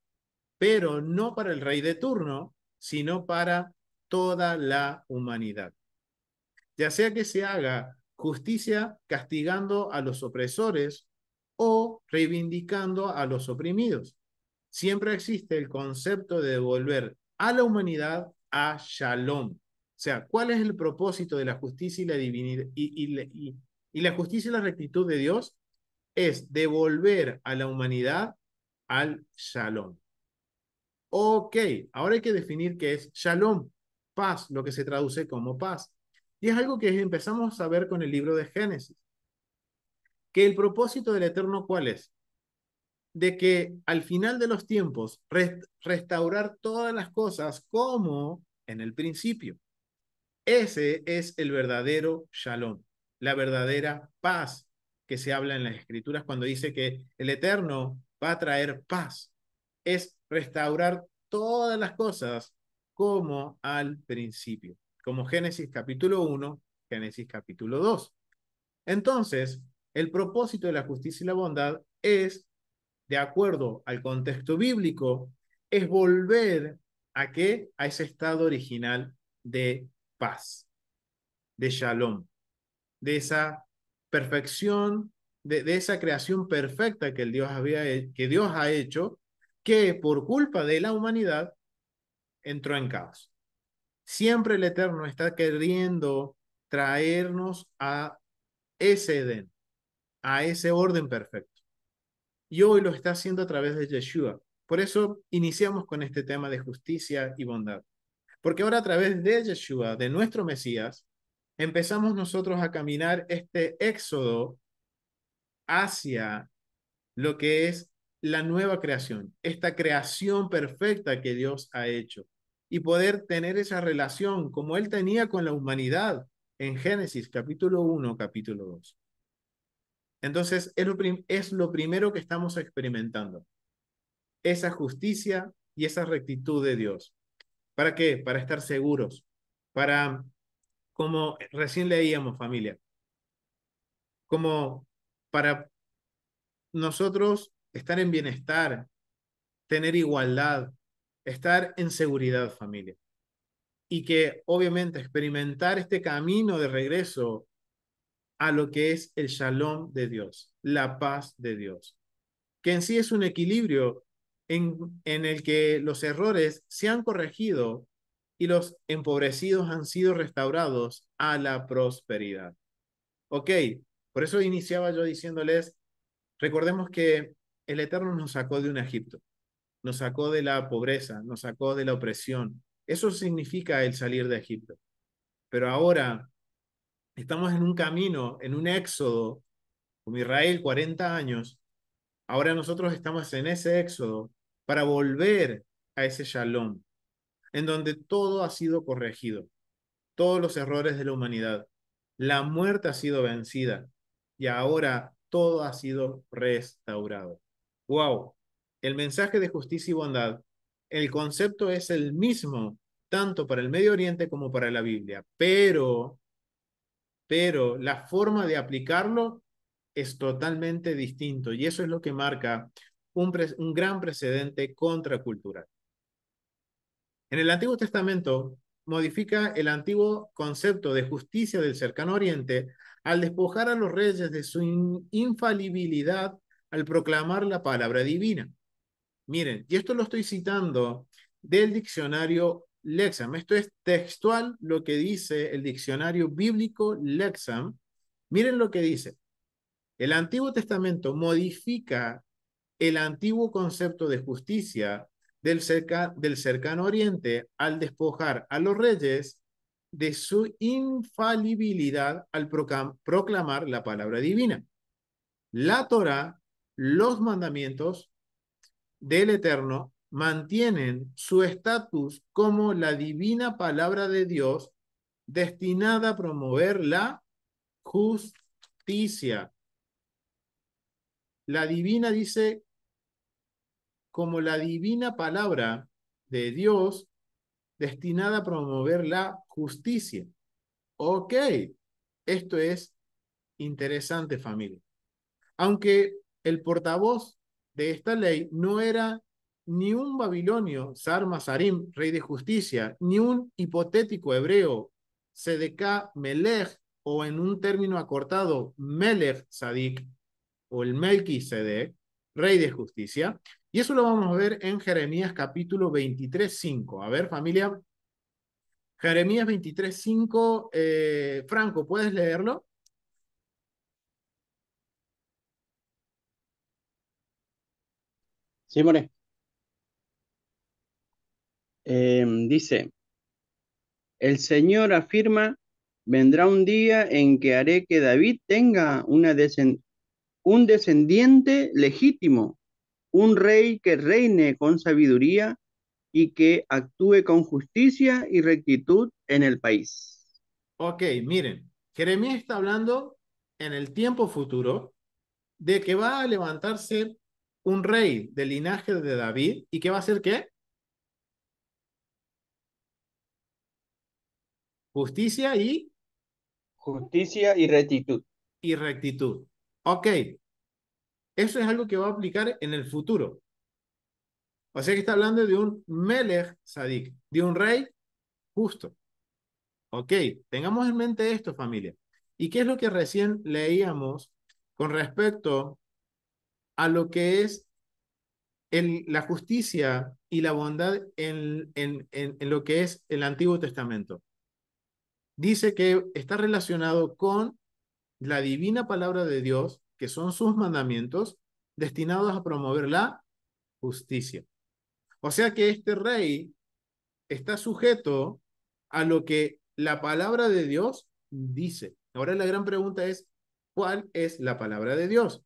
pero no para el rey de turno, sino para toda la humanidad. Ya sea que se haga justicia castigando a los opresores o reivindicando a los oprimidos. Siempre existe el concepto de devolver a la humanidad a Shalom. O sea, ¿cuál es el propósito de la justicia y la divinidad y la justicia y la rectitud de Dios? Es devolver a la humanidad al Shalom. Ok, ahora hay que definir qué es Shalom, paz, lo que se traduce como paz. Y es algo que empezamos a ver con el libro de Génesis. Que el propósito del Eterno, ¿cuál es? De que al final de los tiempos, restaurar todas las cosas como en el principio. Ese es el verdadero Shalom, la verdadera paz que se habla en las Escrituras cuando dice que el Eterno va a traer paz. Es restaurar todas las cosas como al principio, como Génesis capítulo 1, Génesis capítulo 2. Entonces, el propósito de la justicia y la bondad es, de acuerdo al contexto bíblico, es volver a qué? A ese estado original de paz, de shalom, de esa perfección, de esa creación perfecta que, que Dios ha hecho, que por culpa de la humanidad entró en caos. Siempre el Eterno está queriendo traernos a ese Edén, a ese orden perfecto. Y hoy lo está haciendo a través de Yeshua. Por eso iniciamos con este tema de justicia y bondad. Porque ahora a través de Yeshua, de nuestro Mesías, empezamos nosotros a caminar este éxodo hacia lo que es la nueva creación, esta creación perfecta que Dios ha hecho, y poder tener esa relación como Él tenía con la humanidad en Génesis capítulo 1, capítulo 2. Entonces, es lo primero que estamos experimentando, esa justicia y esa rectitud de Dios. ¿Para qué? Para estar seguros, para, como recién leíamos, familia, como para nosotros estar en bienestar, tener igualdad, estar en seguridad, familia. Y que obviamente experimentar este camino de regreso a lo que es el shalom de Dios, la paz de Dios, que en sí es un equilibrio en el que los errores se han corregido y los empobrecidos han sido restaurados a la prosperidad. Ok, por eso iniciaba yo diciéndoles, recordemos que el Eterno nos sacó de un Egipto, nos sacó de la pobreza, nos sacó de la opresión. Eso significa el salir de Egipto. Pero ahora estamos en un camino, en un éxodo, como Israel, 40 años. Ahora nosotros estamos en ese éxodo para volver a ese shalom, en donde todo ha sido corregido, todos los errores de la humanidad. La muerte ha sido vencida y ahora todo ha sido restaurado. ¡Wow! El mensaje de justicia y bondad, el concepto es el mismo, tanto para el Medio Oriente como para la Biblia, pero la forma de aplicarlo es totalmente distinto y eso es lo que marca un gran precedente contracultural. En el Antiguo Testamento modifica el antiguo concepto de justicia del cercano oriente al despojar a los reyes de su infalibilidad al proclamar la palabra divina. Miren, y esto lo estoy citando del diccionario Lexham. Esto es textual lo que dice el diccionario bíblico Lexham. Miren lo que dice. El Antiguo Testamento modifica el antiguo concepto de justicia del cercano oriente al despojar a los reyes de su infalibilidad al proclamar la palabra divina. La Torá, los mandamientos del Eterno mantienen su estatus como la divina palabra de Dios destinada a promover la justicia. La divina dice como la divina palabra de Dios destinada a promover la justicia. Ok, esto es interesante, familia. Aunque el portavoz de esta ley no era ni un babilonio, Sarmasarim, rey de justicia, ni un hipotético hebreo, Sedeká Melech, o en un término acortado, Melech Sadik, o el Melquisedec, rey de justicia. Y eso lo vamos a ver en Jeremías capítulo 23:5. A ver, familia. Jeremías 23:5. Franco, ¿puedes leerlo? Sí, More. Dice, el Señor afirma, vendrá un día en que haré que David tenga un descendiente legítimo, un rey que reine con sabiduría y que actúe con justicia y rectitud en el país. Ok, miren. Jeremías está hablando en el tiempo futuro de que va a levantarse un rey del linaje de David y que va a hacer ¿qué? Justicia Justicia y rectitud. y rectitud. Ok, eso es algo que va a aplicar en el futuro. O sea que está hablando de un Melech Sadik, de un rey justo. Ok, tengamos en mente esto, familia. ¿Y qué es lo que recién leíamos con respecto a lo que es la justicia y la bondad en lo que es el Antiguo Testamento? Dice que está relacionado con la divina palabra de Dios, que son sus mandamientos, destinados a promover la justicia. O sea que este rey está sujeto a lo que la palabra de Dios dice. Ahora la gran pregunta es, ¿cuál es la palabra de Dios?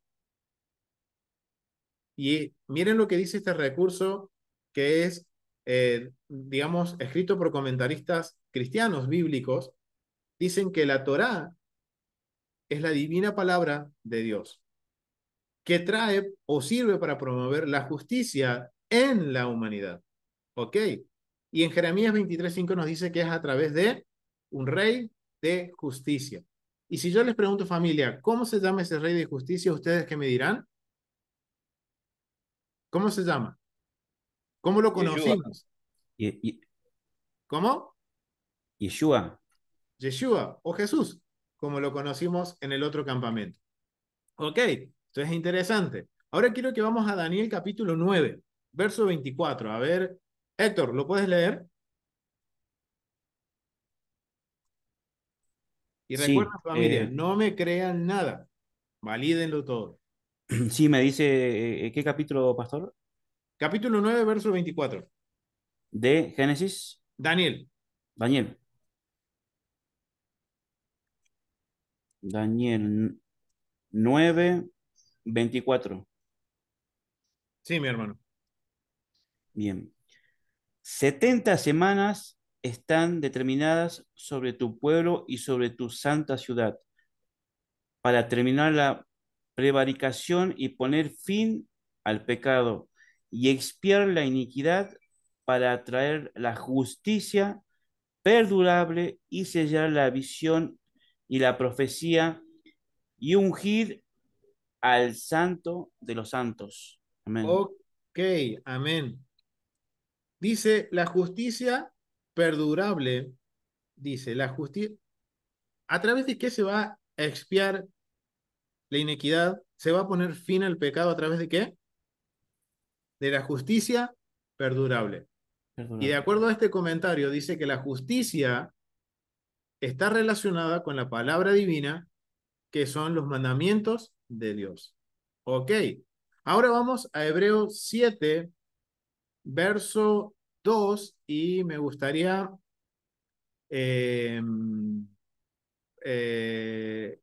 Y miren lo que dice este recurso que es, digamos, escrito por comentaristas cristianos bíblicos. Dicen que la Torá es la divina palabra de Dios, que trae o sirve para promover la justicia en la humanidad. ¿Ok? Y en Jeremías 23:5 nos dice que es a través de un rey de justicia. Y si yo les pregunto, familia, ¿cómo se llama ese rey de justicia? ¿Ustedes qué me dirán? ¿Cómo se llama? ¿Cómo lo Yeshua. conocimos? Y, ¿Cómo? Yeshua. Yeshua o Jesús, como lo conocimos en el otro campamento. Ok, esto es interesante. Ahora quiero que vamos a Daniel capítulo 9, verso 24. A ver, Héctor, ¿lo puedes leer? Y recuerda, Sí, familia, no me crean nada. Valídenlo todo. sí, me dice, ¿qué capítulo, pastor? Capítulo 9, verso 24. De Génesis, Daniel. Daniel. Daniel 9:24. Sí, mi hermano. Bien. 70 semanas están determinadas sobre tu pueblo y sobre tu santa ciudad, para terminar la prevaricación y poner fin al pecado, y expiar la iniquidad, para traer la justicia perdurable y sellar la visión y la profecía, y ungir al santo de los santos. Amén. Ok, amén. Dice la justicia perdurable. Dice la justicia. ¿A través de qué se va a expiar la iniquidad? ¿Se va a poner fin al pecado a través de qué? De la justicia perdurable. Y de Perdurable. acuerdo a este comentario, dice que la justicia está relacionada con la palabra divina, que son los mandamientos de Dios. Ok. Ahora vamos a Hebreos 7, verso 2, y me gustaría eh, eh,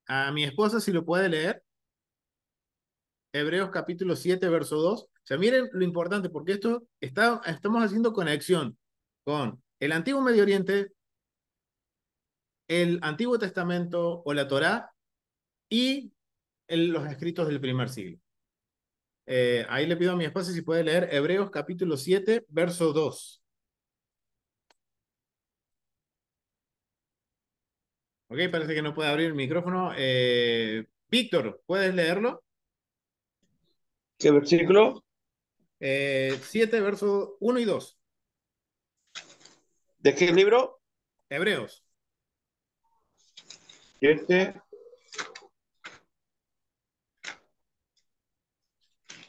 a mi esposa si lo puede leer. Hebreos capítulo 7, verso 2. O sea, miren lo importante, porque estamos haciendo conexión con el antiguo Medio Oriente, el Antiguo Testamento o la Torá y los escritos del primer siglo. Ahí le pido a mi esposa si puede leer Hebreos capítulo 7, verso 2. Ok, parece que no puede abrir el micrófono. Víctor, ¿puedes leerlo? ¿Qué versículo? 7, verso 1 y 2. ¿De qué libro? Hebreos. Siete,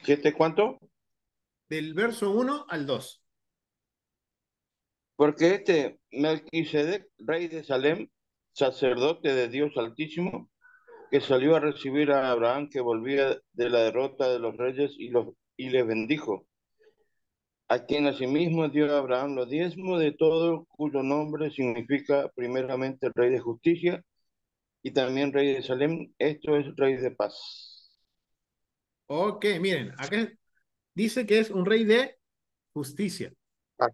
siete, ¿cuánto? Del verso 1 al 2. Porque Melquisedec, rey de Salem, sacerdote de Dios Altísimo, que salió a recibir a Abraham, que volvía de la derrota de los reyes, y le bendijo, a quien asimismo dio a Abraham los diezmos de todo, cuyo nombre significa primeramente rey de justicia y también rey de Salem, esto es rey de paz. Ok, miren, acá dice que es un rey de justicia. Paz.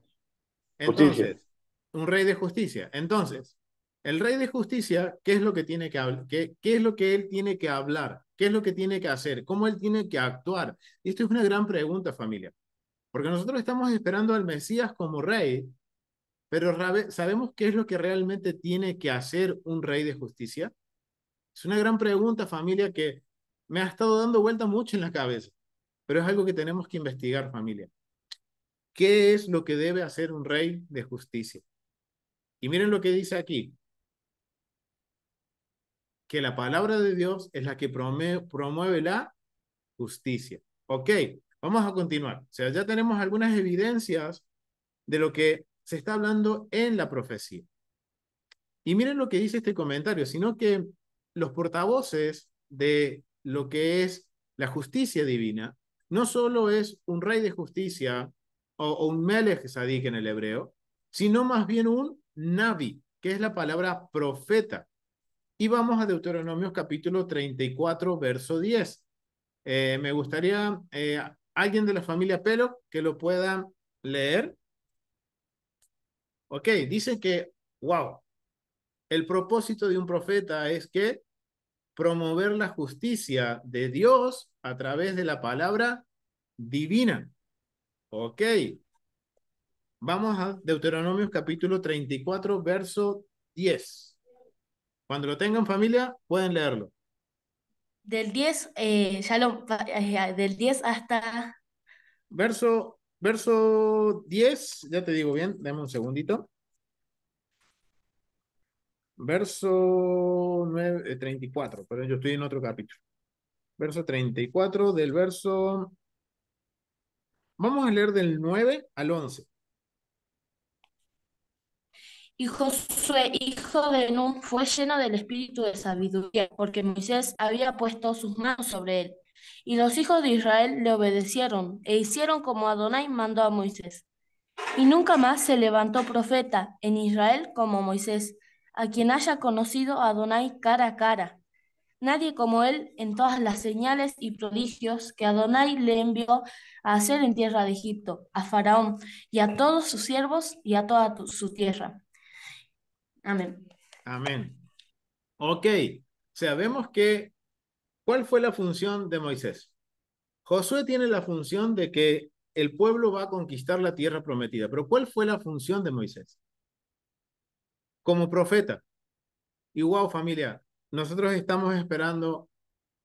Justicia. Entonces, un rey de justicia. Entonces, el rey de justicia, ¿qué es lo que tiene que hablar? ¿Qué es lo que él tiene que hablar? ¿Qué es lo que tiene que hacer? ¿Cómo él tiene que actuar? Y esto es una gran pregunta, familia, porque nosotros estamos esperando al Mesías como rey, pero ¿sabemos qué es lo que realmente tiene que hacer un rey de justicia? Es una gran pregunta, familia, que me ha estado dando vuelta mucho en la cabeza, pero es algo que tenemos que investigar, familia. ¿Qué es lo que debe hacer un rey de justicia? Y miren lo que dice aquí, que la palabra de Dios es la que promueve la justicia. Ok, vamos a continuar. O sea, ya tenemos algunas evidencias de lo que se está hablando en la profecía. Y miren lo que dice este comentario, sino que los portavoces de lo que es la justicia divina, no solo es un rey de justicia o un melech sadik en el hebreo, sino más bien un navi, que es la palabra profeta. Y vamos a Deuteronomios capítulo 34, verso 10. Me gustaría alguien de la familia Pelo que lo pueda leer. Ok, dice que, wow, el propósito de un profeta es que promover la justicia de Dios a través de la palabra divina. Ok, vamos a Deuteronomios capítulo 34, verso 10. Cuando lo tengan familia, pueden leerlo. Del 10, del 10 hasta... Verso 10, ya te digo bien, dame un segundito. Verso 9, 34, pero yo estoy en otro capítulo. Verso 34 del verso... Vamos a leer del 9 al 11. Y Josué, hijo de Nun, fue lleno del espíritu de sabiduría, porque Moisés había puesto sus manos sobre él. Y los hijos de Israel le obedecieron e hicieron como Adonai mandó a Moisés. Y nunca más se levantó profeta en Israel como Moisés, a quien haya conocido a Adonai cara a cara. Nadie como él en todas las señales y prodigios que Adonai le envió a hacer en tierra de Egipto, a Faraón y a todos sus siervos y a toda su tierra. Amén. Amén. Ok, o sea, vemos que, ¿cuál fue la función de Moisés? Josué tiene la función de que el pueblo va a conquistar la tierra prometida, pero ¿cuál fue la función de Moisés? Como profeta. Y wow, familia, nosotros estamos esperando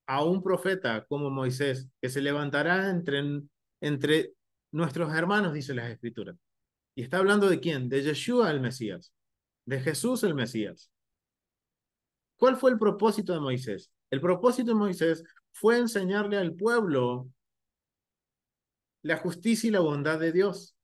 a un profeta como Moisés, que se levantará entre nuestros hermanos, dice las Escrituras. ¿Y está hablando de quién? De Yeshua el Mesías, de Jesús el Mesías. ¿Cuál fue el propósito de Moisés? El propósito de Moisés fue enseñarle al pueblo la justicia y la bondad de Dios.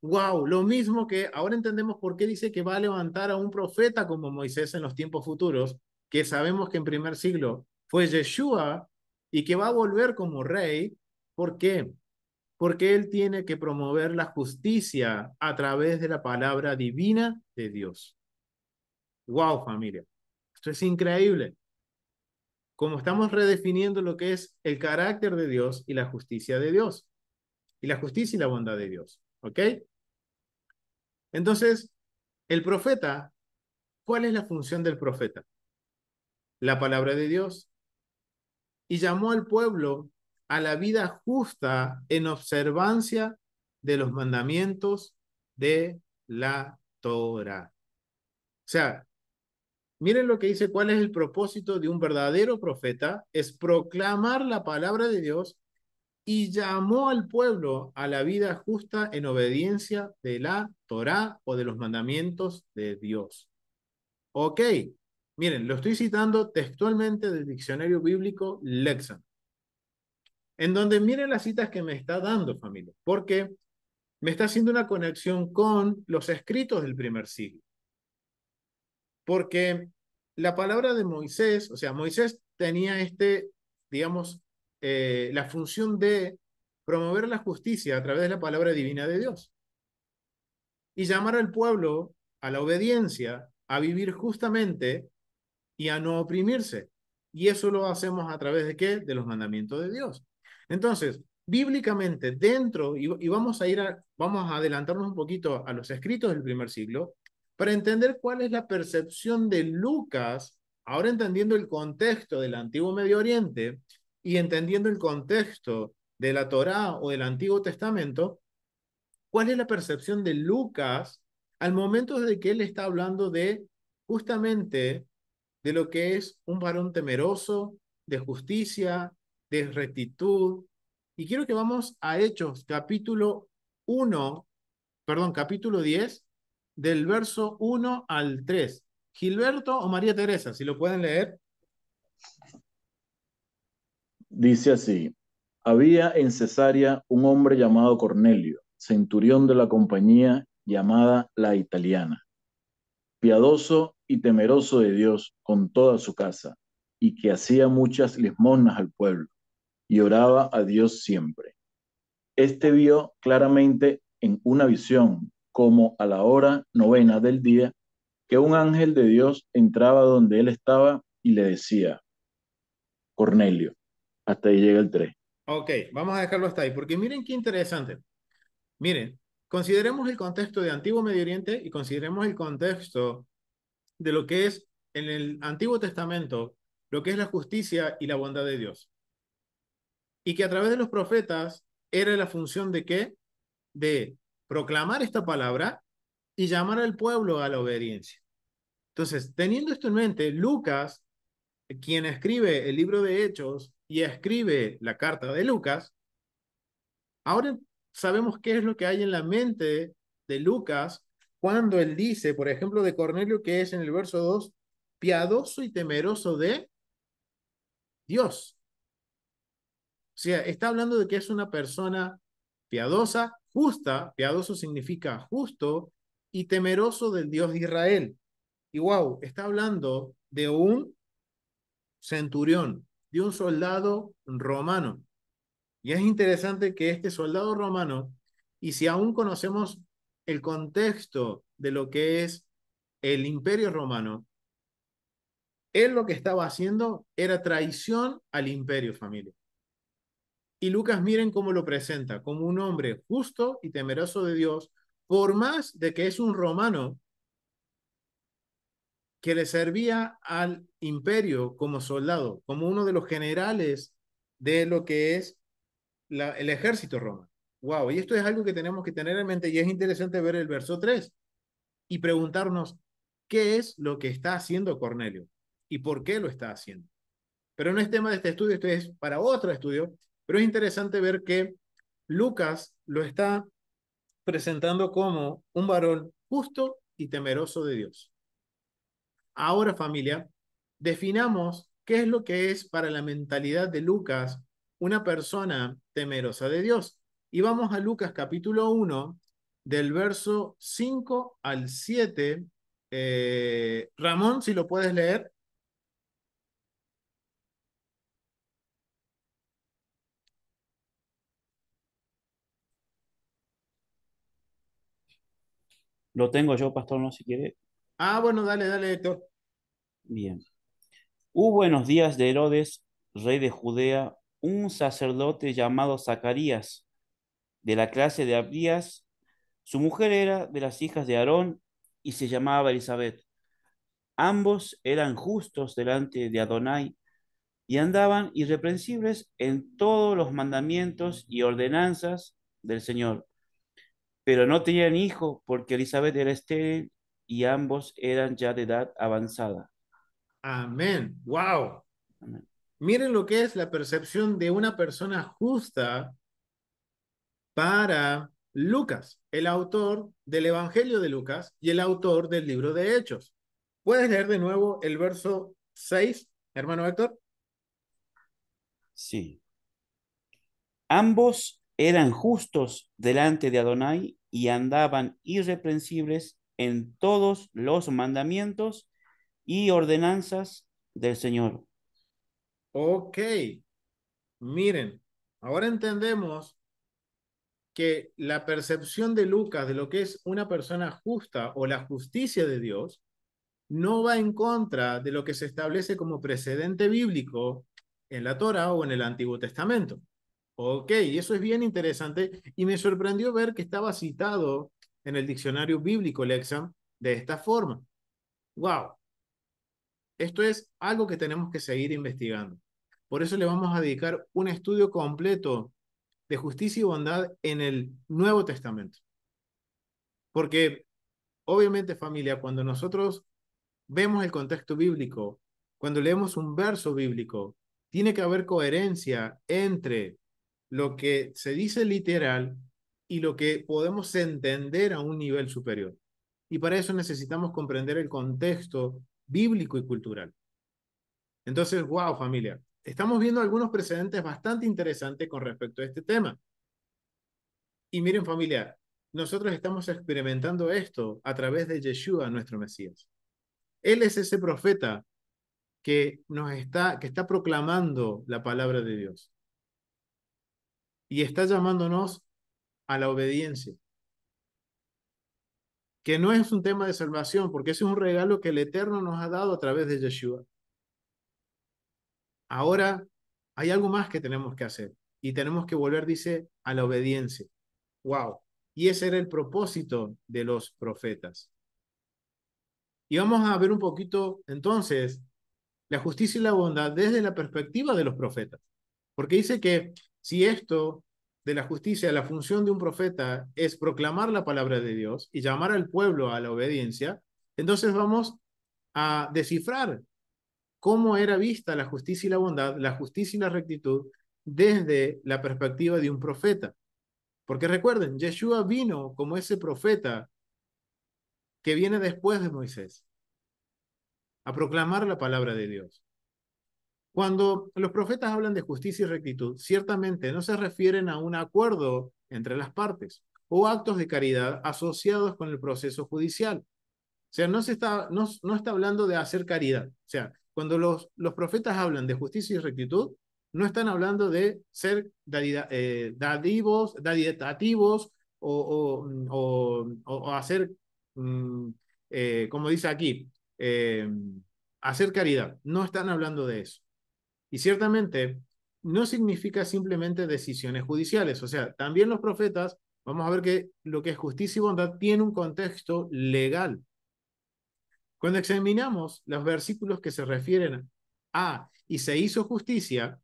Wow, lo mismo que ahora entendemos por qué dice que va a levantar a un profeta como Moisés en los tiempos futuros, que sabemos que en primer siglo fue Yeshua y que va a volver como rey. ¿Por qué? Porque él tiene que promover la justicia a través de la palabra divina de Dios. Wow, familia. Esto es increíble. Como estamos redefiniendo lo que es el carácter de Dios y la justicia de Dios. Y la justicia y la bondad de Dios. ¿Ok? Entonces, el profeta, ¿cuál es la función del profeta? La palabra de Dios. Y llamó al pueblo a la vida justa en observancia de los mandamientos de la Torah. O sea, miren lo que dice, cuál es el propósito de un verdadero profeta, es proclamar la palabra de Dios y llamó al pueblo a la vida justa en obediencia de la Torá o de los mandamientos de Dios. Ok, miren, lo estoy citando textualmente del diccionario bíblico Lexham, en donde miren las citas que me está dando, familia, porque me está haciendo una conexión con los escritos del primer siglo. Porque la palabra de Moisés, o sea, Moisés tenía digamos, la función de promover la justicia a través de la palabra divina de Dios y llamar al pueblo a la obediencia, a vivir justamente y a no oprimirse. Y eso lo hacemos a través de ¿qué? De los mandamientos de Dios. Entonces, bíblicamente, y vamos a adelantarnos un poquito a los escritos del primer siglo, para entender cuál es la percepción de Lucas, ahora entendiendo el contexto del Antiguo Medio Oriente y entendiendo el contexto de la Torá o del Antiguo Testamento, cuál es la percepción de Lucas al momento de que él está hablando de justamente de lo que es un varón temeroso, de justicia, de rectitud. Y quiero que vamos a Hechos, capítulo 10, del verso 1 al 3. Gilberto o María Teresa, si lo pueden leer. Dice así: había en Cesarea un hombre llamado Cornelio, centurión de la compañía llamada La Italiana, piadoso y temeroso de Dios con toda su casa, y que hacía muchas limosnas al pueblo, y oraba a Dios siempre. Este vio claramente en una visión, como a la hora novena del día, que un ángel de Dios entraba donde él estaba y le decía: Cornelio. Hasta ahí llega el 3. Ok, vamos a dejarlo hasta ahí, porque miren qué interesante. Miren, consideremos el contexto de Antiguo Medio Oriente y consideremos el contexto de lo que es en el Antiguo Testamento, lo que es la justicia y la bondad de Dios. Y que a través de los profetas era la función de ¿qué? De proclamar esta palabra y llamar al pueblo a la obediencia. Entonces, teniendo esto en mente, Lucas, quien escribe el libro de Hechos y escribe la carta de Lucas, ahora sabemos qué es lo que hay en la mente de Lucas cuando él dice, por ejemplo, de Cornelio, que es en el verso 2, piadoso y temeroso de Dios. O sea, está hablando de que es una persona piadosa, justa, piadoso significa justo, y temeroso del Dios de Israel. Y wow, está hablando de un centurión, de un soldado romano. Y es interesante que este soldado romano, y si aún conocemos el contexto de lo que es el imperio romano, él lo que estaba haciendo era traición al imperio, familia. Y Lucas, miren cómo lo presenta, como un hombre justo y temeroso de Dios, por más de que es un romano que le servía al imperio como soldado, como uno de los generales de lo que es el ejército romano. Wow, y esto es algo que tenemos que tener en mente y es interesante ver el verso 3 y preguntarnos qué es lo que está haciendo Cornelio y por qué lo está haciendo. Pero no es tema de este estudio, esto es para otro estudio, pero es interesante ver que Lucas lo está presentando como un varón justo y temeroso de Dios. Ahora, familia, definamos qué es lo que es para la mentalidad de Lucas una persona temerosa de Dios. Y vamos a Lucas capítulo 1, del verso 5 al 7. Ramón, si lo puedes leer. Lo tengo yo, pastor, no si quiere. Ah, bueno, dale, dale, Héctor. Bien. Hubo en los días de Herodes, rey de Judea, un sacerdote llamado Zacarías, de la clase de Abías. Su mujer era de las hijas de Aarón y se llamaba Elizabeth. Ambos eran justos delante de Adonai y andaban irreprensibles en todos los mandamientos y ordenanzas del Señor. Pero no tenían hijo porque Elizabeth era estéril y ambos eran ya de edad avanzada. Amén. Wow. Amén. Miren lo que es la percepción de una persona justa para Lucas, el autor del Evangelio de Lucas y el autor del libro de Hechos. ¿Puedes leer de nuevo el verso 6, hermano Héctor? Sí. Ambos eran justos delante de Adonai y andaban irreprensibles en todos los mandamientos y ordenanzas del Señor. Ok, miren, ahora entendemos que la percepción de Lucas de lo que es una persona justa o la justicia de Dios no va en contra de lo que se establece como precedente bíblico en la Torá o en el Antiguo Testamento. Ok, y eso es bien interesante y me sorprendió ver que estaba citado en el diccionario bíblico Lexham de esta forma. Wow, esto es algo que tenemos que seguir investigando. Por eso le vamos a dedicar un estudio completo de justicia y bondad en el Nuevo Testamento. Porque obviamente, familia, cuando nosotros vemos el contexto bíblico, cuando leemos un verso bíblico, tiene que haber coherencia entre lo que se dice literal y lo que podemos entender a un nivel superior. Y para eso necesitamos comprender el contexto bíblico y cultural. Entonces, wow, familia, estamos viendo algunos precedentes bastante interesantes con respecto a este tema. Y miren, familia, nosotros estamos experimentando esto a través de Yeshua, nuestro Mesías. Él es ese profeta que está proclamando la palabra de Dios y está llamándonos a la obediencia, que no es un tema de salvación, porque ese es un regalo que el Eterno nos ha dado a través de Yeshua. Ahora hay algo más que tenemos que hacer y tenemos que volver, dice, a la obediencia. Wow. Y ese era el propósito de los profetas. Y vamos a ver un poquito entonces la justicia y la bondad desde la perspectiva de los profetas. Porque dice que si esto de la justicia, la función de un profeta es proclamar la palabra de Dios y llamar al pueblo a la obediencia, entonces vamos a descifrar cómo era vista la justicia y la bondad, la justicia y la rectitud desde la perspectiva de un profeta. Porque recuerden, Yeshua vino como ese profeta que viene después de Moisés a proclamar la palabra de Dios. Cuando los profetas hablan de justicia y rectitud, ciertamente no se refieren a un acuerdo entre las partes o actos de caridad asociados con el proceso judicial. O sea, no está hablando de hacer caridad. O sea, cuando los profetas hablan de justicia y rectitud, no están hablando de ser dadivos o hacer, como dice aquí, eh, hacer caridad. No están hablando de eso. Y ciertamente no significa simplemente decisiones judiciales. O sea, también los profetas, vamos a ver que lo que es justicia y bondad tiene un contexto legal. Cuando examinamos los versículos que se refieren a y se hizo justicia,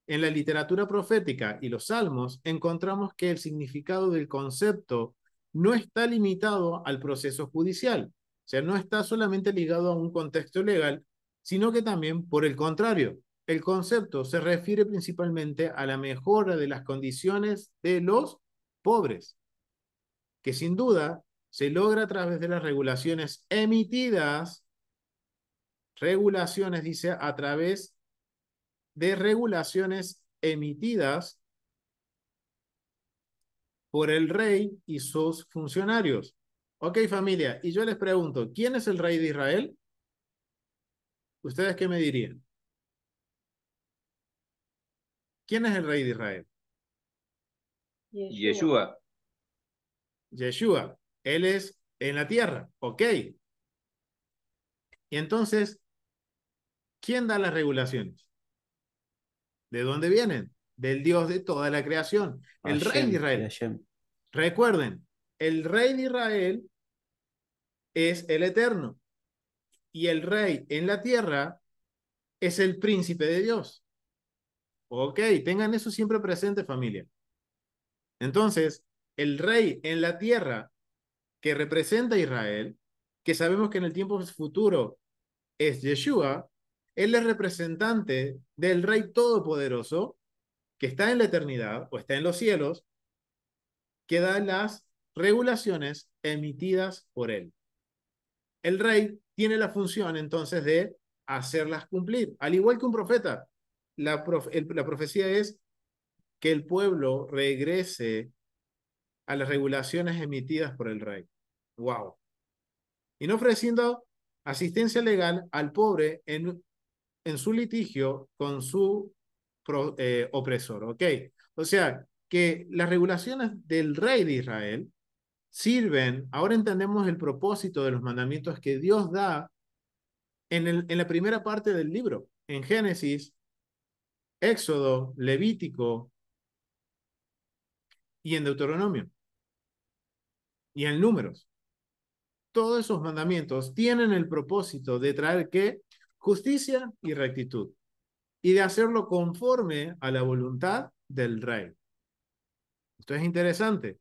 en la literatura profética y los salmos, encontramos que el significado del concepto no está limitado al proceso judicial. O sea, no está solamente ligado a un contexto legal, sino que también, por el contrario, el concepto se refiere principalmente a la mejora de las condiciones de los pobres, que sin duda se logra a través de las regulaciones, dice, a través de regulaciones emitidas por el rey y sus funcionarios. Ok, familia, y yo les pregunto, ¿quién es el rey de Israel? ¿Ustedes qué me dirían? ¿Quién es el rey de Israel? Yeshua. Yeshua. Él es en la tierra. Ok. Y entonces, ¿quién da las regulaciones? ¿De dónde vienen? Del Dios de toda la creación. El rey de Hashem, de Israel. Hashem. Recuerden, el rey de Israel es el eterno. Y el rey en la tierra es el príncipe de Dios. Ok, tengan eso siempre presente, familia. Entonces, el rey en la tierra que representa a Israel, que sabemos que en el tiempo futuro es Yeshua, él es representante del rey todopoderoso que está en la eternidad o está en los cielos, que da las regulaciones emitidas por él. El rey tiene la función entonces de hacerlas cumplir, al igual que un profeta. La profecía es que el pueblo regrese a las regulaciones emitidas por el rey. ¡Wow! Y no ofreciendo asistencia legal al pobre en su litigio con su opresor. ¿Ok? O sea, que las regulaciones del rey de Israel sirven, ahora entendemos el propósito de los mandamientos que Dios da en la primera parte del libro, en Génesis, Éxodo, Levítico y en Deuteronomio y en Números. Todos esos mandamientos tienen el propósito de traer ¿qué? Justicia y rectitud y de hacerlo conforme a la voluntad del rey. Esto es interesante.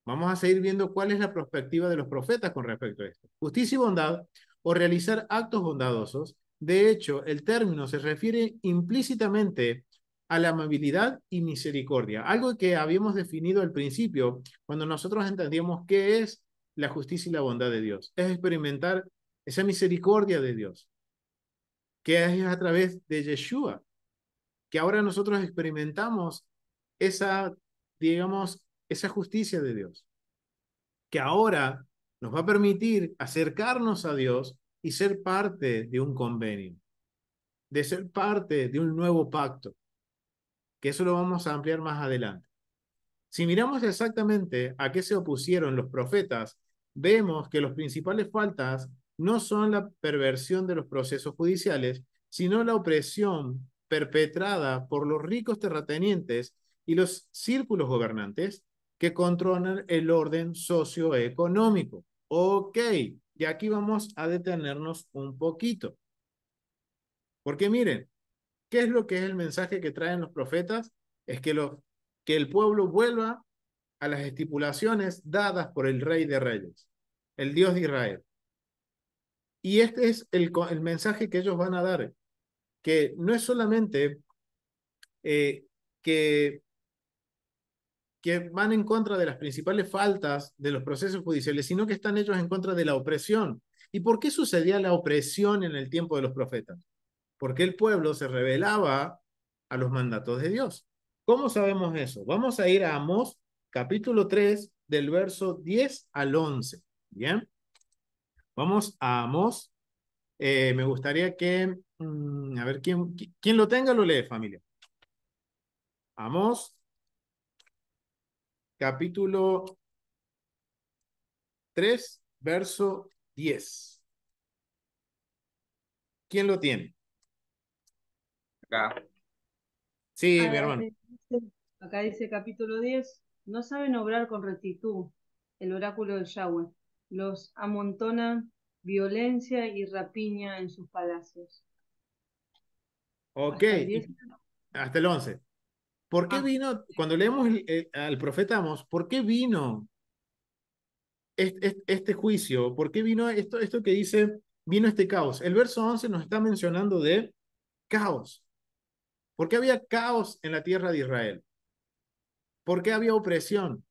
Vamos a seguir viendo cuál es la perspectiva de los profetas con respecto a esto. Justicia y bondad o realizar actos bondadosos. De hecho, el término se refiere implícitamente a la amabilidad y misericordia, algo que habíamos definido al principio cuando nosotros entendíamos qué es la justicia y la bondad de Dios. Es experimentar esa misericordia de Dios, que es a través de Yeshua, que ahora nosotros experimentamos esa, digamos, esa justicia de Dios, que ahora nos va a permitir acercarnos a Dios y ser parte de un convenio, de ser parte de un nuevo pacto, que eso lo vamos a ampliar más adelante. Si miramos exactamente a qué se opusieron los profetas, vemos que las principales faltas no son la perversión de los procesos judiciales, sino la opresión perpetrada por los ricos terratenientes y los círculos gobernantes que controlan el orden socioeconómico. Ok, y aquí vamos a detenernos un poquito. Porque miren, ¿qué es lo que es el mensaje que traen los profetas? Es que el pueblo vuelva a las estipulaciones dadas por el Rey de Reyes, el Dios de Israel. Y este es el mensaje que ellos van a dar, que no es solamente eh, que, que van en contra de las principales faltas de los procesos judiciales, sino que están ellos en contra de la opresión. ¿Y por qué sucedía la opresión en el tiempo de los profetas? Porque el pueblo se rebelaba a los mandatos de Dios. ¿Cómo sabemos eso? Vamos a ir a Amós, capítulo 3, del verso 10 al 11. ¿Bien? Vamos a Amós. Me gustaría que, a ver, ¿quién lo tenga lo lee, familia. Amós, capítulo 3, verso 10. ¿Quién lo tiene? Acá. Sí, mi Ah, hermano. acá dice capítulo 10, no saben obrar con rectitud, el oráculo del Yahweh. Los amontonan violencia y rapiña en sus palacios. Ok, Hasta el 10. hasta el 11. ¿Por qué Ah, vino, cuando leemos al profeta Amós, por qué vino este juicio? ¿Por qué vino esto que dice, vino este caos? El verso 11 nos está mencionando de caos. ¿Por qué había caos en la tierra de Israel? ¿Por qué había opresión?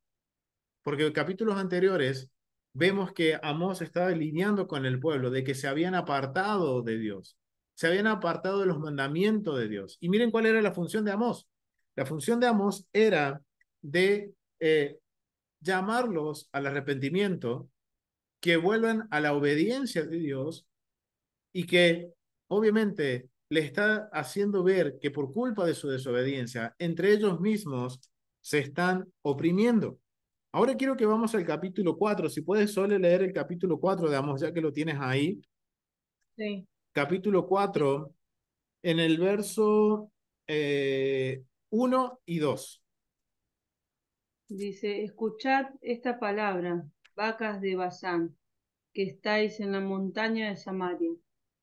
Porque en capítulos anteriores vemos que Amós estaba lidiando con el pueblo, de que se habían apartado de Dios, se habían apartado de los mandamientos de Dios. Y miren cuál era la función de Amós. La función de Amós era de llamarlos al arrepentimiento, que vuelvan a la obediencia de Dios y que obviamente le está haciendo ver que por culpa de su desobediencia, entre ellos mismos se están oprimiendo. Ahora quiero que vamos al capítulo 4. Si puedes solo leer el capítulo 4 de Amós, ya que lo tienes ahí. sí. Capítulo 4 en el verso 1 y 2. Dice, escuchad esta palabra, vacas de Basán, que estáis en la montaña de Samaria,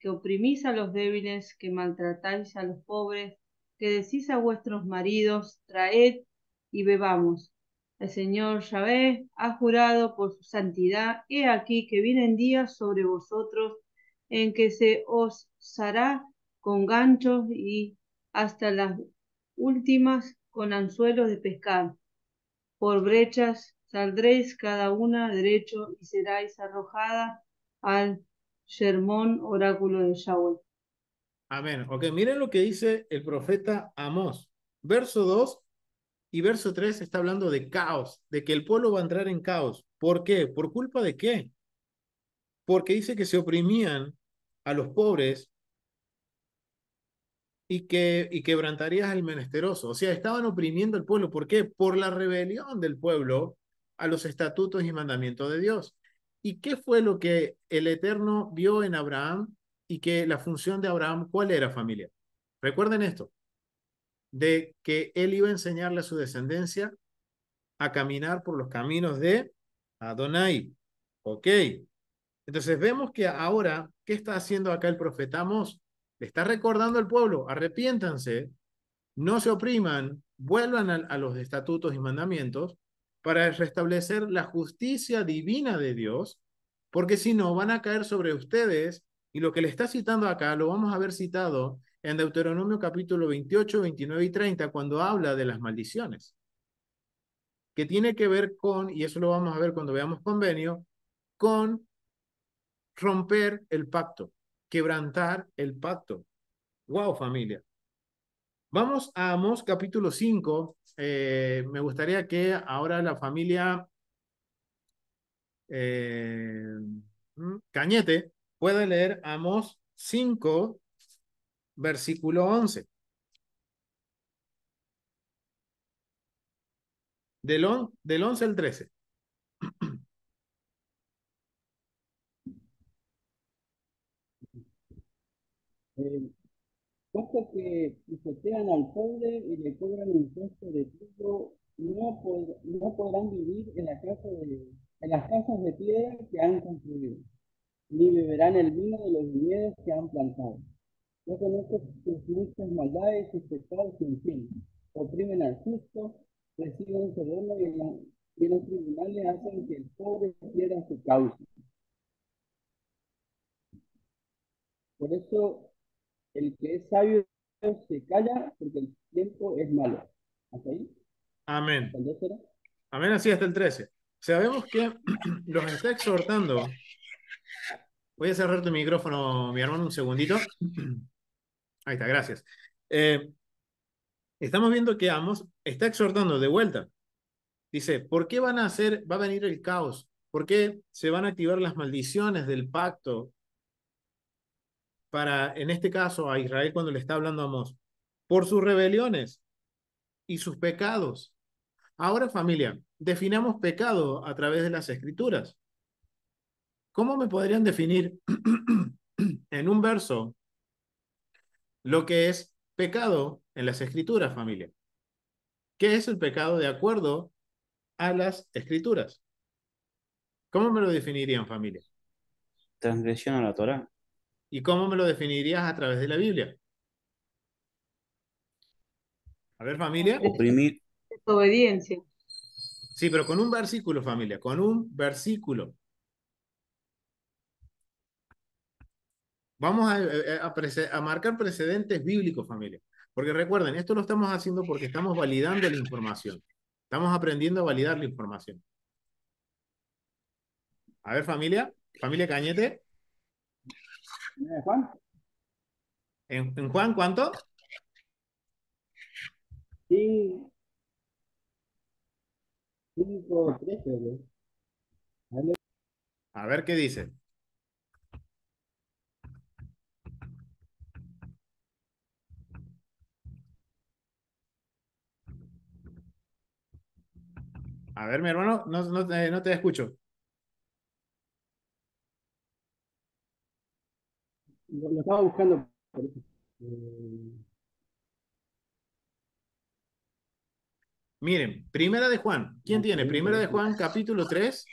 que oprimís a los débiles, que maltratáis a los pobres, que decís a vuestros maridos, traed y bebamos. El Señor Yahvé ha jurado por su santidad, he aquí que vienen días sobre vosotros en que se os hará con ganchos y hasta las últimas con anzuelos de pescar. Por brechas saldréis cada una derecho y seráis arrojada al Shermón, oráculo de Yahweh. Amén. Ok, miren lo que dice el profeta Amós. Verso 2 y verso 3 está hablando de caos, de que el pueblo va a entrar en caos. ¿Por qué? ¿Por culpa de qué? Porque dice que se oprimían a los pobres y quebrantarías al menesteroso. O sea, estaban oprimiendo al pueblo. ¿Por qué? Por la rebelión del pueblo a los estatutos y mandamientos de Dios. ¿Y qué fue lo que el Eterno vio en Abraham y que la función de Abraham, cuál era, familia? Recuerden esto, de que él iba a enseñarle a su descendencia a caminar por los caminos de Adonai. Ok. Entonces vemos que ahora, ¿qué está haciendo acá el profeta Amós? Le está recordando al pueblo, arrepiéntanse, no se opriman, vuelvan a los estatutos y mandamientos para restablecer la justicia divina de Dios, porque si no van a caer sobre ustedes, y lo que le está citando acá lo vamos a ver citado en Deuteronomio capítulo 28, 29 y 30, cuando habla de las maldiciones, que tiene que ver con, y eso lo vamos a ver cuando veamos convenio, con romper el pacto, quebrantar el pacto. Wow, familia. Vamos a Amós capítulo 5. Me gustaría que ahora la familia eh, Cañete pueda leer Amós 5, versículo 11. Del 11 al 13. Eh, Puesto que pisotean al pobre y le cobran impuesto de trigo, no podrán vivir en las casas de piedra que han construido, ni beberán el vino de los viñedos que han plantado. Yo conozco sus muchas maldades y pecados sin fin. Oprimen al justo, reciben soborno y en los tribunales hacen que el pobre pierda su causa. Por eso el que es sabio se calla porque el tiempo es malo. ¿Hasta ahí? Amén. ¿Hasta el 2 era? Amén, así hasta el 13. Sabemos que los está exhortando. Voy a cerrar tu micrófono, mi hermano, un segundito. Ahí está, gracias. Estamos viendo que Amos está exhortando de vuelta. Dice, ¿por qué va a venir el caos? ¿Por qué se van a activar las maldiciones del pacto para, en este caso, a Israel cuando le está hablando a Amós? Por sus rebeliones y sus pecados. Ahora, familia, definamos pecado a través de las escrituras. ¿Cómo me podrían definir en un verso lo que es pecado en las escrituras, familia? ¿Qué es el pecado de acuerdo a las escrituras? ¿Cómo me lo definirían, familia? Transgresión a la Torá. ¿Y cómo me lo definirías a través de la Biblia? A ver, familia. Oprimir, Desobediencia. Sí, pero con un versículo, familia, con un versículo. Vamos a marcar precedentes bíblicos, familia. Porque recuerden, esto lo estamos haciendo porque estamos validando la información. Estamos aprendiendo a validar la información. A ver, familia. Familia Cañete. ¿No era Juan? ¿En Juan cuánto? Sí, 5, 13, ¿no? A ver qué dice. A ver, mi hermano, no te escucho. Lo estaba buscando por eso. Eh, Miren, Primera de Juan. ¿Quién tiene? segundo, Primera de Juan, capítulo 3,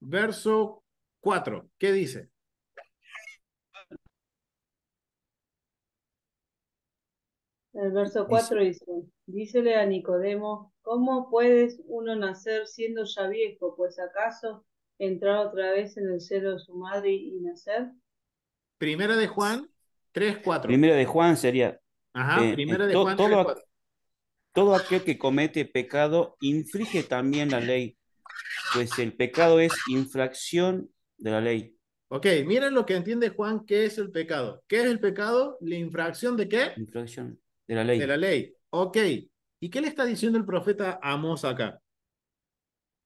verso 4. ¿Qué dice? El verso dice, 4 dice, dícele a Nicodemo, ¿cómo puedes uno nacer siendo ya viejo? Pues acaso entrar otra vez en el seno de su madre y nacer. Primera de Juan 3, 4. primera de Juan sería, Ajá, Primera de Juan 3, 4. todo aquel que comete pecado infringe también la ley, pues el pecado es infracción de la ley. Ok, miren lo que entiende Juan, ¿qué es el pecado? ¿Qué es el pecado? ¿La infracción de qué? Infracción de la De la ley. ley. Ok, ¿y qué le está diciendo el profeta Amós acá?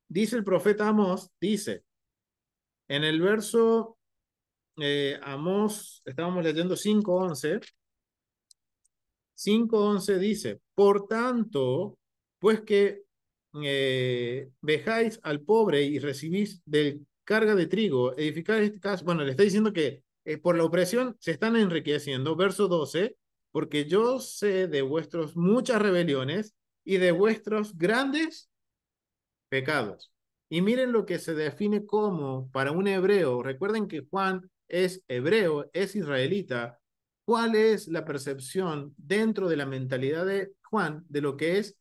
Dice el profeta Amós, dice, en el verso Amós, estábamos leyendo 5:11. 5:11 dice, por tanto, pues que vejáis al pobre y recibís de carga de trigo, edificáis este caso, bueno, le está diciendo que por la opresión se están enriqueciendo, verso 12, porque yo sé de vuestros muchas rebeliones y de vuestros grandes pecados. Y miren lo que se define como para un hebreo. Recuerden que Juan es hebreo, es israelita. ¿Cuál es la percepción dentro de la mentalidad de Juan de lo que es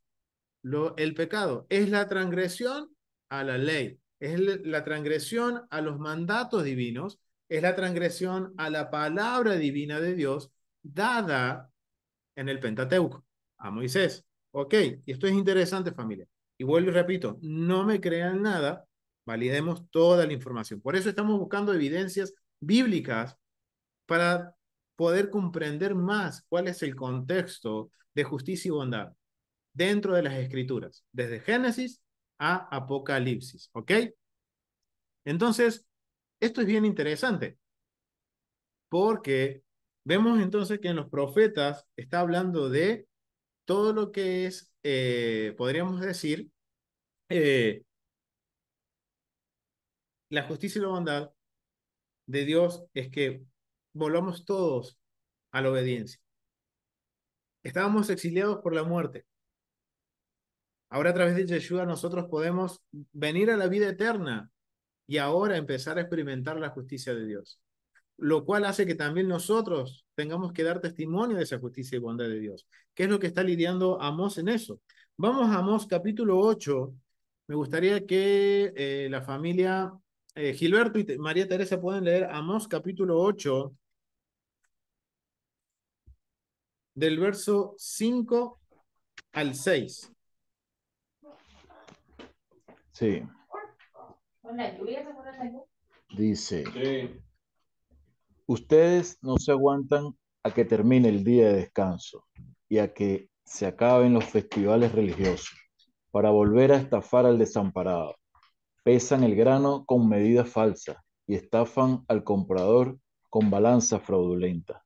el pecado? Es la transgresión a la ley, es la transgresión a los mandatos divinos, es la transgresión a la palabra divina de Dios dada en el Pentateuco, a Moisés. Ok, y esto es interesante, familia. Y vuelvo y repito, no me crean nada, validemos toda la información. Por eso estamos buscando evidencias bíblicas para poder comprender más cuál es el contexto de justicia y bondad dentro de las escrituras, desde Génesis a Apocalipsis. ¿Ok? Entonces, esto es bien interesante porque vemos entonces que en los profetas está hablando de todo lo que es, podríamos decir, eh, la justicia y la bondad de Dios es que volvamos todos a la obediencia. Estábamos exiliados por la muerte. Ahora a través de Yeshua nosotros podemos venir a la vida eterna y ahora empezar a experimentar la justicia de Dios. Lo cual hace que también nosotros tengamos que dar testimonio de esa justicia y bondad de Dios. ¿Qué es lo que está lidiando Amós en eso? Vamos a Amós capítulo 8 Me gustaría que la familia Gilberto y María Teresa puedan leer Amós capítulo 8 del verso 5 al 6. Sí, dice, ustedes no se aguantan a que termine el día de descanso y a que se acaben los festivales religiosos para volver a estafar al desamparado. Pesan el grano con medidas falsas y estafan al comprador con balanzas fraudulentas.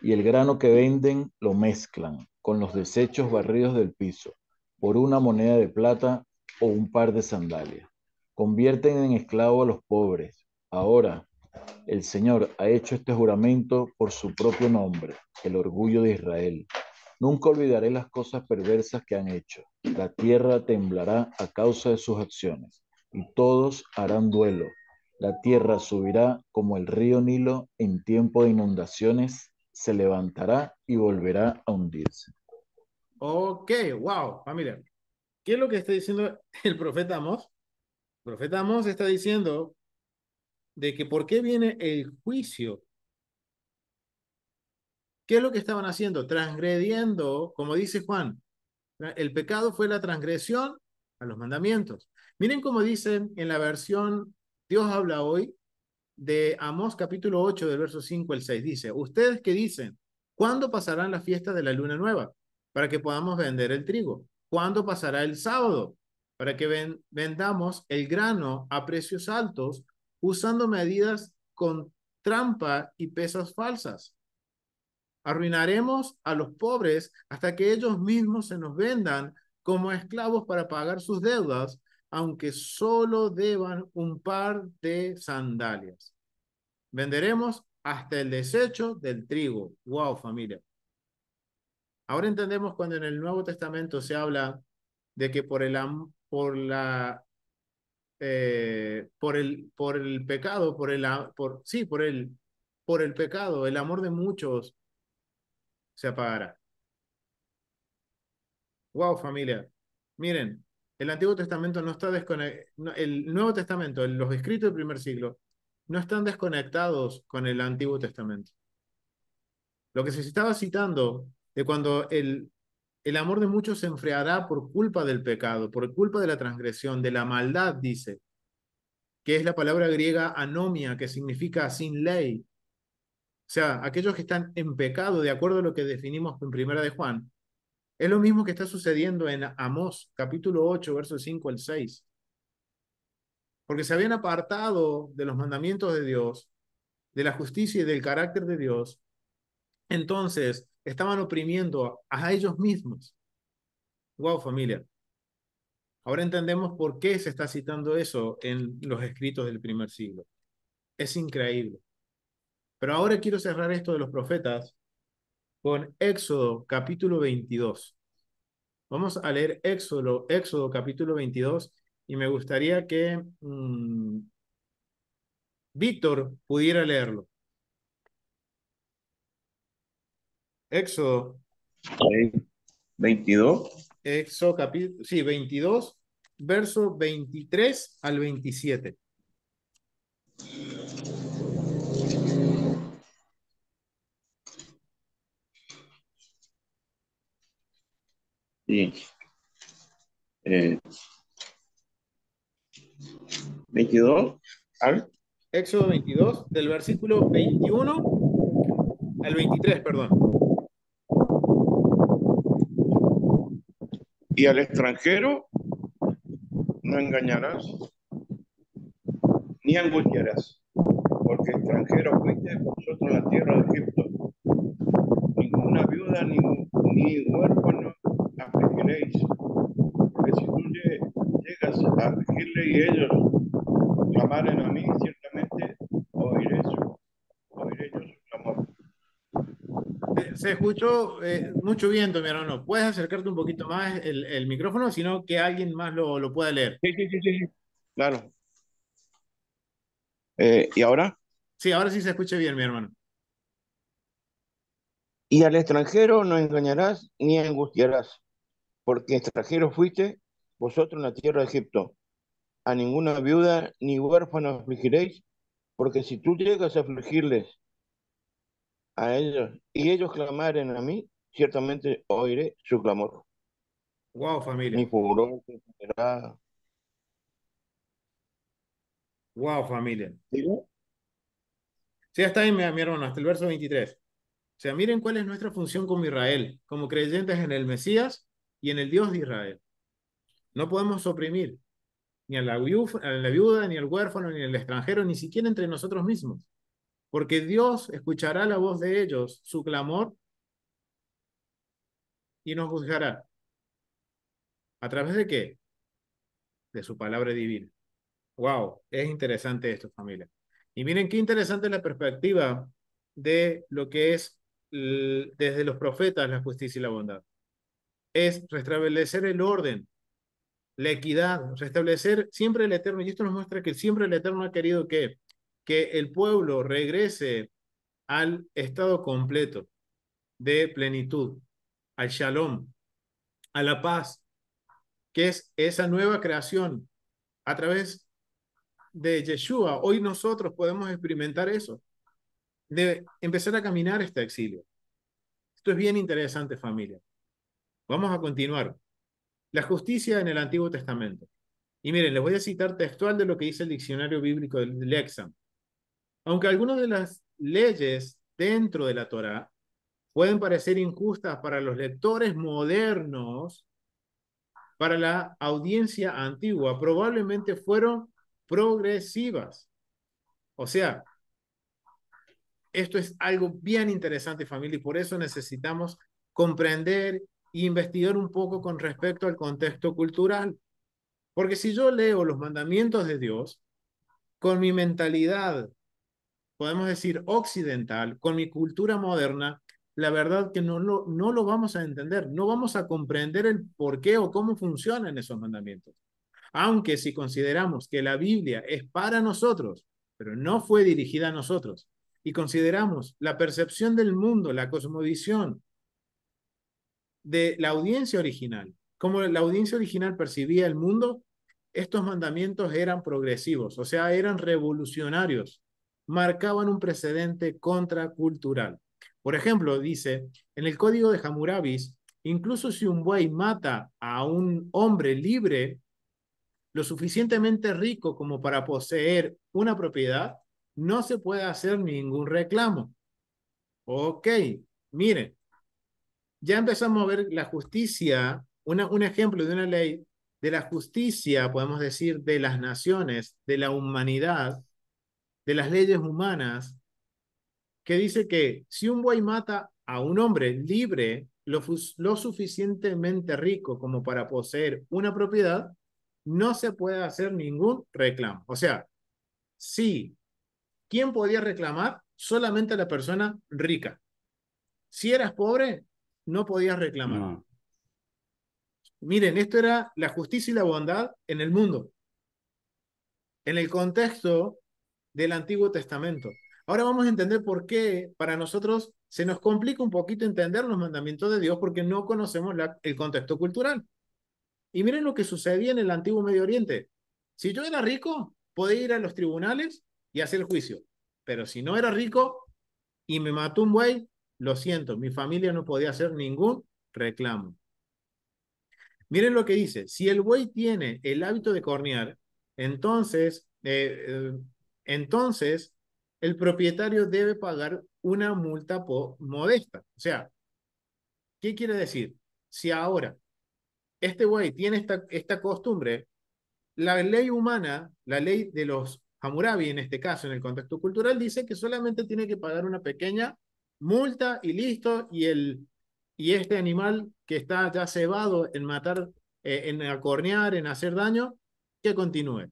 Y el grano que venden lo mezclan con los desechos barridos del piso por una moneda de plata o un par de sandalias. Convierten en esclavos a los pobres. Ahora, el Señor ha hecho este juramento por su propio nombre, el orgullo de Israel. Nunca olvidaré las cosas perversas que han hecho. La tierra temblará a causa de sus acciones, y todos harán duelo. La tierra subirá como el río Nilo en tiempo de inundaciones, se levantará y volverá a hundirse. Ok, wow, familia. ¿Qué es lo que está diciendo el profeta Amós? El profeta Amós está diciendo de que por qué viene el juicio. ¿Qué es lo que estaban haciendo? Transgrediendo, como dice Juan, el pecado fue la transgresión a los mandamientos. Miren cómo dicen en la versión Dios habla hoy de Amós capítulo 8 del verso 5 al 6. Dice, ustedes que dicen, ¿cuándo pasarán las fiestas de la luna nueva? Para que podamos vender el trigo. ¿Cuándo pasará el sábado? Para que vendamos el grano a precios altos usando medidas con trampa y pesas falsas. Arruinaremos a los pobres hasta que ellos mismos se nos vendan como esclavos para pagar sus deudas, aunque solo deban un par de sandalias. Venderemos hasta el desecho del trigo. Wow, familia. Ahora entendemos cuando en el Nuevo Testamento se habla de que por el pecado, por el pecado, el amor de muchos se apagará. Wow, familia. Miren, el Antiguo Testamento no está desconectado, el Nuevo Testamento, los escritos del primer siglo, no están desconectados con el Antiguo Testamento. Lo que se estaba citando de cuando el amor de muchos se enfriará por culpa del pecado, por culpa de la transgresión, de la maldad, dice, que es la palabra griega anomia, que significa sin ley. O sea, aquellos que están en pecado, de acuerdo a lo que definimos en Primera de Juan, es lo mismo que está sucediendo en Amós, capítulo 8, versos 5 al 6. Porque se habían apartado de los mandamientos de Dios, de la justicia y del carácter de Dios, entonces estaban oprimiendo a ellos mismos. Wow, familia. Ahora entendemos por qué se está citando eso en los escritos del primer siglo. Es increíble. Pero ahora quiero cerrar esto de los profetas con Éxodo capítulo 22. Vamos a leer Éxodo capítulo 22 y me gustaría que Víctor pudiera leerlo. Éxodo. 22. Éxodo capítulo, sí, 22, verso 23 al 27. Sí. 22. Éxodo 22, del versículo 21 al 23, perdón. Y al extranjero no engañarás ni angustiarás, porque extranjero fuiste vosotros en la tierra de Egipto. Ninguna viuda ni huérfano afligiréis, porque si tú llegas a afligirle y ellos clamaren a mí, ciertamente oiré yo su clamor. Se escuchó mucho viento, mi hermano. ¿Puedes acercarte un poquito más el micrófono, sino que alguien más lo pueda leer? Sí, claro. ¿Y ahora? Sí, ahora sí se escucha bien, mi hermano. Y al extranjero no engañarás ni angustiarás, porque extranjero fuiste vosotros en la tierra de Egipto. A ninguna viuda ni huérfano afligiréis, porque si tú llegas a afligirles a ellos y ellos clamaren a mí, ciertamente oiré su clamor. Wow, familia. Mi furor se encenderá. Wow, familia. ¿Digo? Sí, está ahí, mi hermano, hasta el verso 23. O sea, miren cuál es nuestra función como Israel, como creyentes en el Mesías y en el Dios de Israel. No podemos oprimir ni a la viuda, ni al huérfano, ni al extranjero, ni siquiera entre nosotros mismos. Porque Dios escuchará la voz de ellos, su clamor, y nos juzgará. ¿A través de qué? De su palabra divina. Wow, es interesante esto, familia. Y miren qué interesante es la perspectiva de lo que es desde los profetas la justicia y la bondad. Es restablecer el orden, la equidad, restablecer siempre el Eterno. Y esto nos muestra que siempre el Eterno ha querido que el pueblo regrese al estado completo de plenitud, al shalom, a la paz, que es esa nueva creación a través de Yeshua. Hoy nosotros podemos experimentar eso, de empezar a caminar este exilio. Esto es bien interesante, familia. Vamos a continuar. La justicia en el Antiguo Testamento. Y miren, les voy a citar textual de lo que dice el diccionario bíblico del Lexham. Aunque algunas de las leyes dentro de la Torá pueden parecer injustas para los lectores modernos, para la audiencia antigua probablemente fueron progresivas. O sea, esto es algo bien interesante, familia, y por eso necesitamos comprender e investigar un poco con respecto al contexto cultural. Porque si yo leo los mandamientos de Dios con mi mentalidad, podemos decir occidental, con mi cultura moderna, la verdad que no lo vamos a entender, no vamos a comprender el por qué o cómo funcionan esos mandamientos. Aunque si consideramos que la Biblia es para nosotros, pero no fue dirigida a nosotros, y consideramos la percepción del mundo, la cosmovisión de la audiencia original, como la audiencia original percibía el mundo, estos mandamientos eran progresivos, o sea, eran revolucionarios, marcaban un precedente contracultural. Por ejemplo, dice, en el código de Hammurabis, incluso si un buey mata a un hombre libre, lo suficientemente rico como para poseer una propiedad, no se puede hacer ningún reclamo. Ok, miren, ya empezamos a ver la justicia, un ejemplo de una ley de la justicia, podemos decir, de las naciones, de la humanidad, de las leyes humanas, que dice que si un buey mata a un hombre libre, lo suficientemente rico como para poseer una propiedad, no se puede hacer ningún reclamo. O sea, sí, ¿quién podía reclamar? Solamente la persona rica. Si eras pobre, no podías reclamar. No. Miren, esto era la justicia y la bondad en el mundo, en el contexto del Antiguo Testamento. Ahora vamos a entender por qué para nosotros se nos complica un poquito entender los mandamientos de Dios porque no conocemos el contexto cultural. Y miren lo que sucedía en el antiguo Medio Oriente. Si yo era rico, podía ir a los tribunales y hacer el juicio. Pero si no era rico y me mató un buey, lo siento, mi familia no podía hacer ningún reclamo. Miren lo que dice, si el buey tiene el hábito de cornear, entonces, entonces el propietario debe pagar una multa modesta. O sea, ¿qué quiere decir? Si ahora este buey tiene esta costumbre, la ley humana, la ley de los Hammurabi en este caso, en el contexto cultural, dice que solamente tiene que pagar una pequeña multa y listo, y este animal que está ya cebado en matar, en acornear, en hacer daño, que continúe.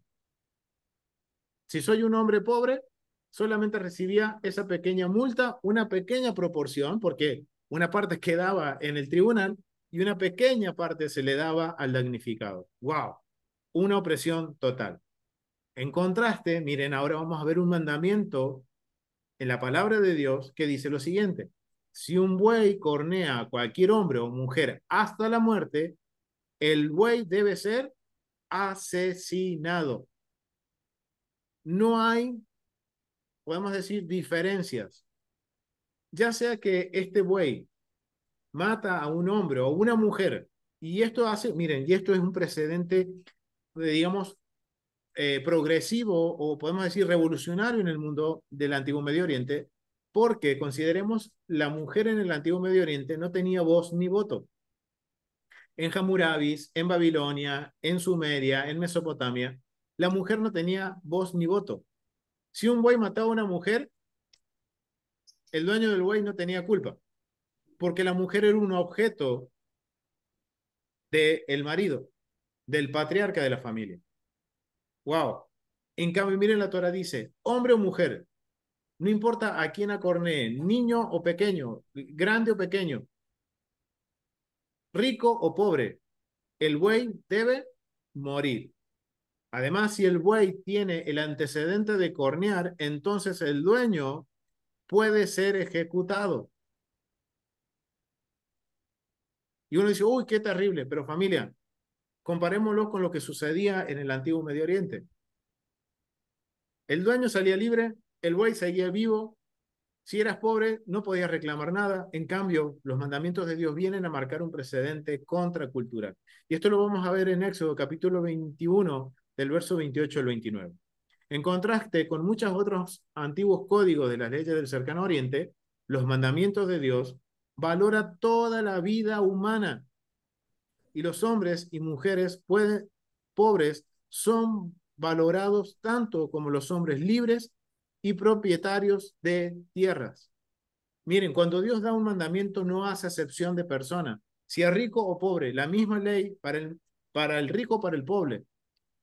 Si soy un hombre pobre, solamente recibía esa pequeña multa, una pequeña proporción, porque una parte quedaba en el tribunal y una pequeña parte se le daba al damnificado. ¡Wow! Una opresión total. En contraste, miren, ahora vamos a ver un mandamiento en la palabra de Dios que dice lo siguiente. Si un buey cornea a cualquier hombre o mujer hasta la muerte, el buey debe ser asesinado. No hay, podemos decir, diferencias. Ya sea que este buey mata a un hombre o una mujer, y esto hace, miren, y esto es un precedente, digamos, progresivo o podemos decir revolucionario en el mundo del Antiguo Medio Oriente, porque consideremos la mujer en el Antiguo Medio Oriente no tenía voz ni voto. En Hammurabis, en Babilonia, en Sumeria, en Mesopotamia, la mujer no tenía voz ni voto. Si un buey mataba a una mujer, el dueño del buey no tenía culpa, porque la mujer era un objeto del marido, del patriarca de la familia. Wow. En cambio, miren, la Torah dice, hombre o mujer, no importa a quién acornee, niño o pequeño, grande o pequeño, rico o pobre, el buey debe morir. Además, si el buey tiene el antecedente de cornear, entonces el dueño puede ser ejecutado. Y uno dice, uy, qué terrible, pero familia, comparémoslo con lo que sucedía en el antiguo Medio Oriente. El dueño salía libre, el buey seguía vivo. Si eras pobre, no podías reclamar nada. En cambio, los mandamientos de Dios vienen a marcar un precedente contracultural. Y esto lo vamos a ver en Éxodo capítulo 21, del verso 28 al 29. En contraste con muchos otros antiguos códigos de las leyes del cercano oriente, los mandamientos de Dios valora toda la vida humana. Y los hombres y mujeres pobres son valorados tanto como los hombres libres y propietarios de tierras. Miren, cuando Dios da un mandamiento no hace acepción de persona. Si es rico o pobre, la misma ley para el rico o para el pobre.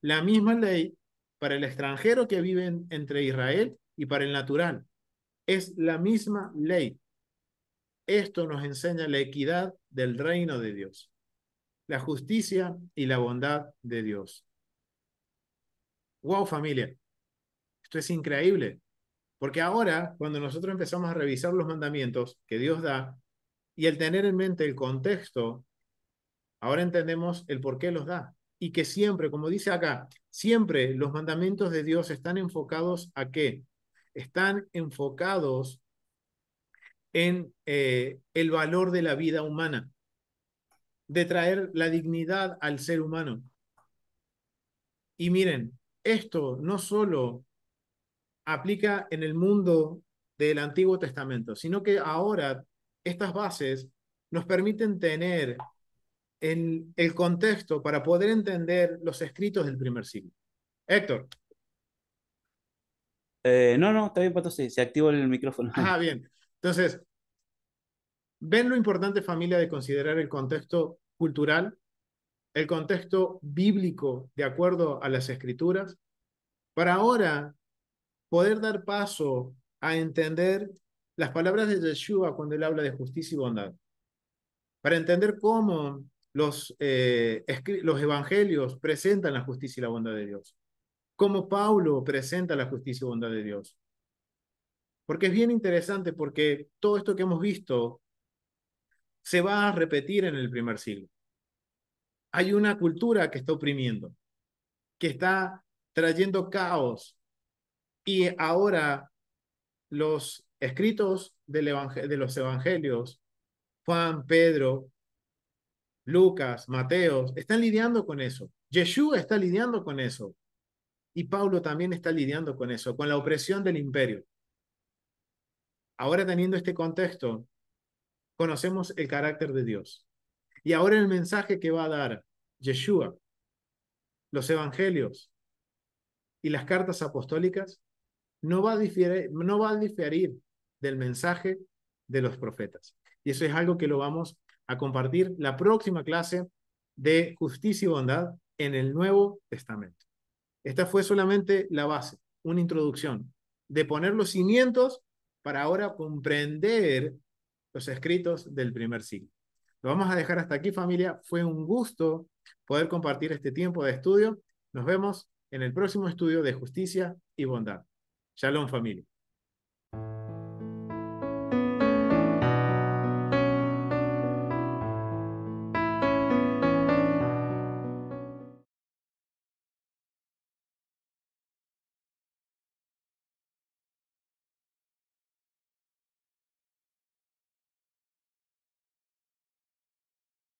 La misma ley para el extranjero que vive entre Israel y para el natural. Es la misma ley. Esto nos enseña la equidad del reino de Dios, la justicia y la bondad de Dios. Wow, familia, esto es increíble. Porque ahora, cuando nosotros empezamos a revisar los mandamientos que Dios da, y al tener en mente el contexto, ahora entendemos el por qué los da. Y que siempre, como dice acá, siempre los mandamientos de Dios están enfocados ¿a qué? Están enfocados en el valor de la vida humana, de traer la dignidad al ser humano. Y miren, esto no solo aplica en el mundo del Antiguo Testamento, sino que ahora estas bases nos permiten tener el contexto para poder entender los escritos del primer siglo. Héctor. No, está bien, Pato, se activó el micrófono. Ah, bien. Entonces, ¿ven lo importante, familia, de considerar el contexto cultural, el contexto bíblico de acuerdo a las escrituras, para ahora poder dar paso a entender las palabras de Yeshua cuando él habla de justicia y bondad? Para entender cómo los evangelios presentan la justicia y la bondad de Dios. Cómo Pablo presenta la justicia y bondad de Dios. Porque es bien interesante, porque todo esto que hemos visto se va a repetir en el primer siglo. Hay una cultura que está oprimiendo, que está trayendo caos, y ahora los escritos de los evangelios, Juan, Pedro, Lucas, Mateo, están lidiando con eso. Yeshua está lidiando con eso. Y Pablo también está lidiando con eso, con la opresión del imperio. Ahora, teniendo este contexto, conocemos el carácter de Dios. Y ahora el mensaje que va a dar Yeshua, los evangelios y las cartas apostólicas no va a diferir del mensaje de los profetas. Y eso es algo que lo vamos a compartir la próxima clase de justicia y bondad en el Nuevo Testamento. Esta fue solamente la base, una introducción, de poner los cimientos para ahora comprender los escritos del primer siglo. Lo vamos a dejar hasta aquí, familia. Fue un gusto poder compartir este tiempo de estudio. Nos vemos en el próximo estudio de justicia y bondad. Shalom, familia.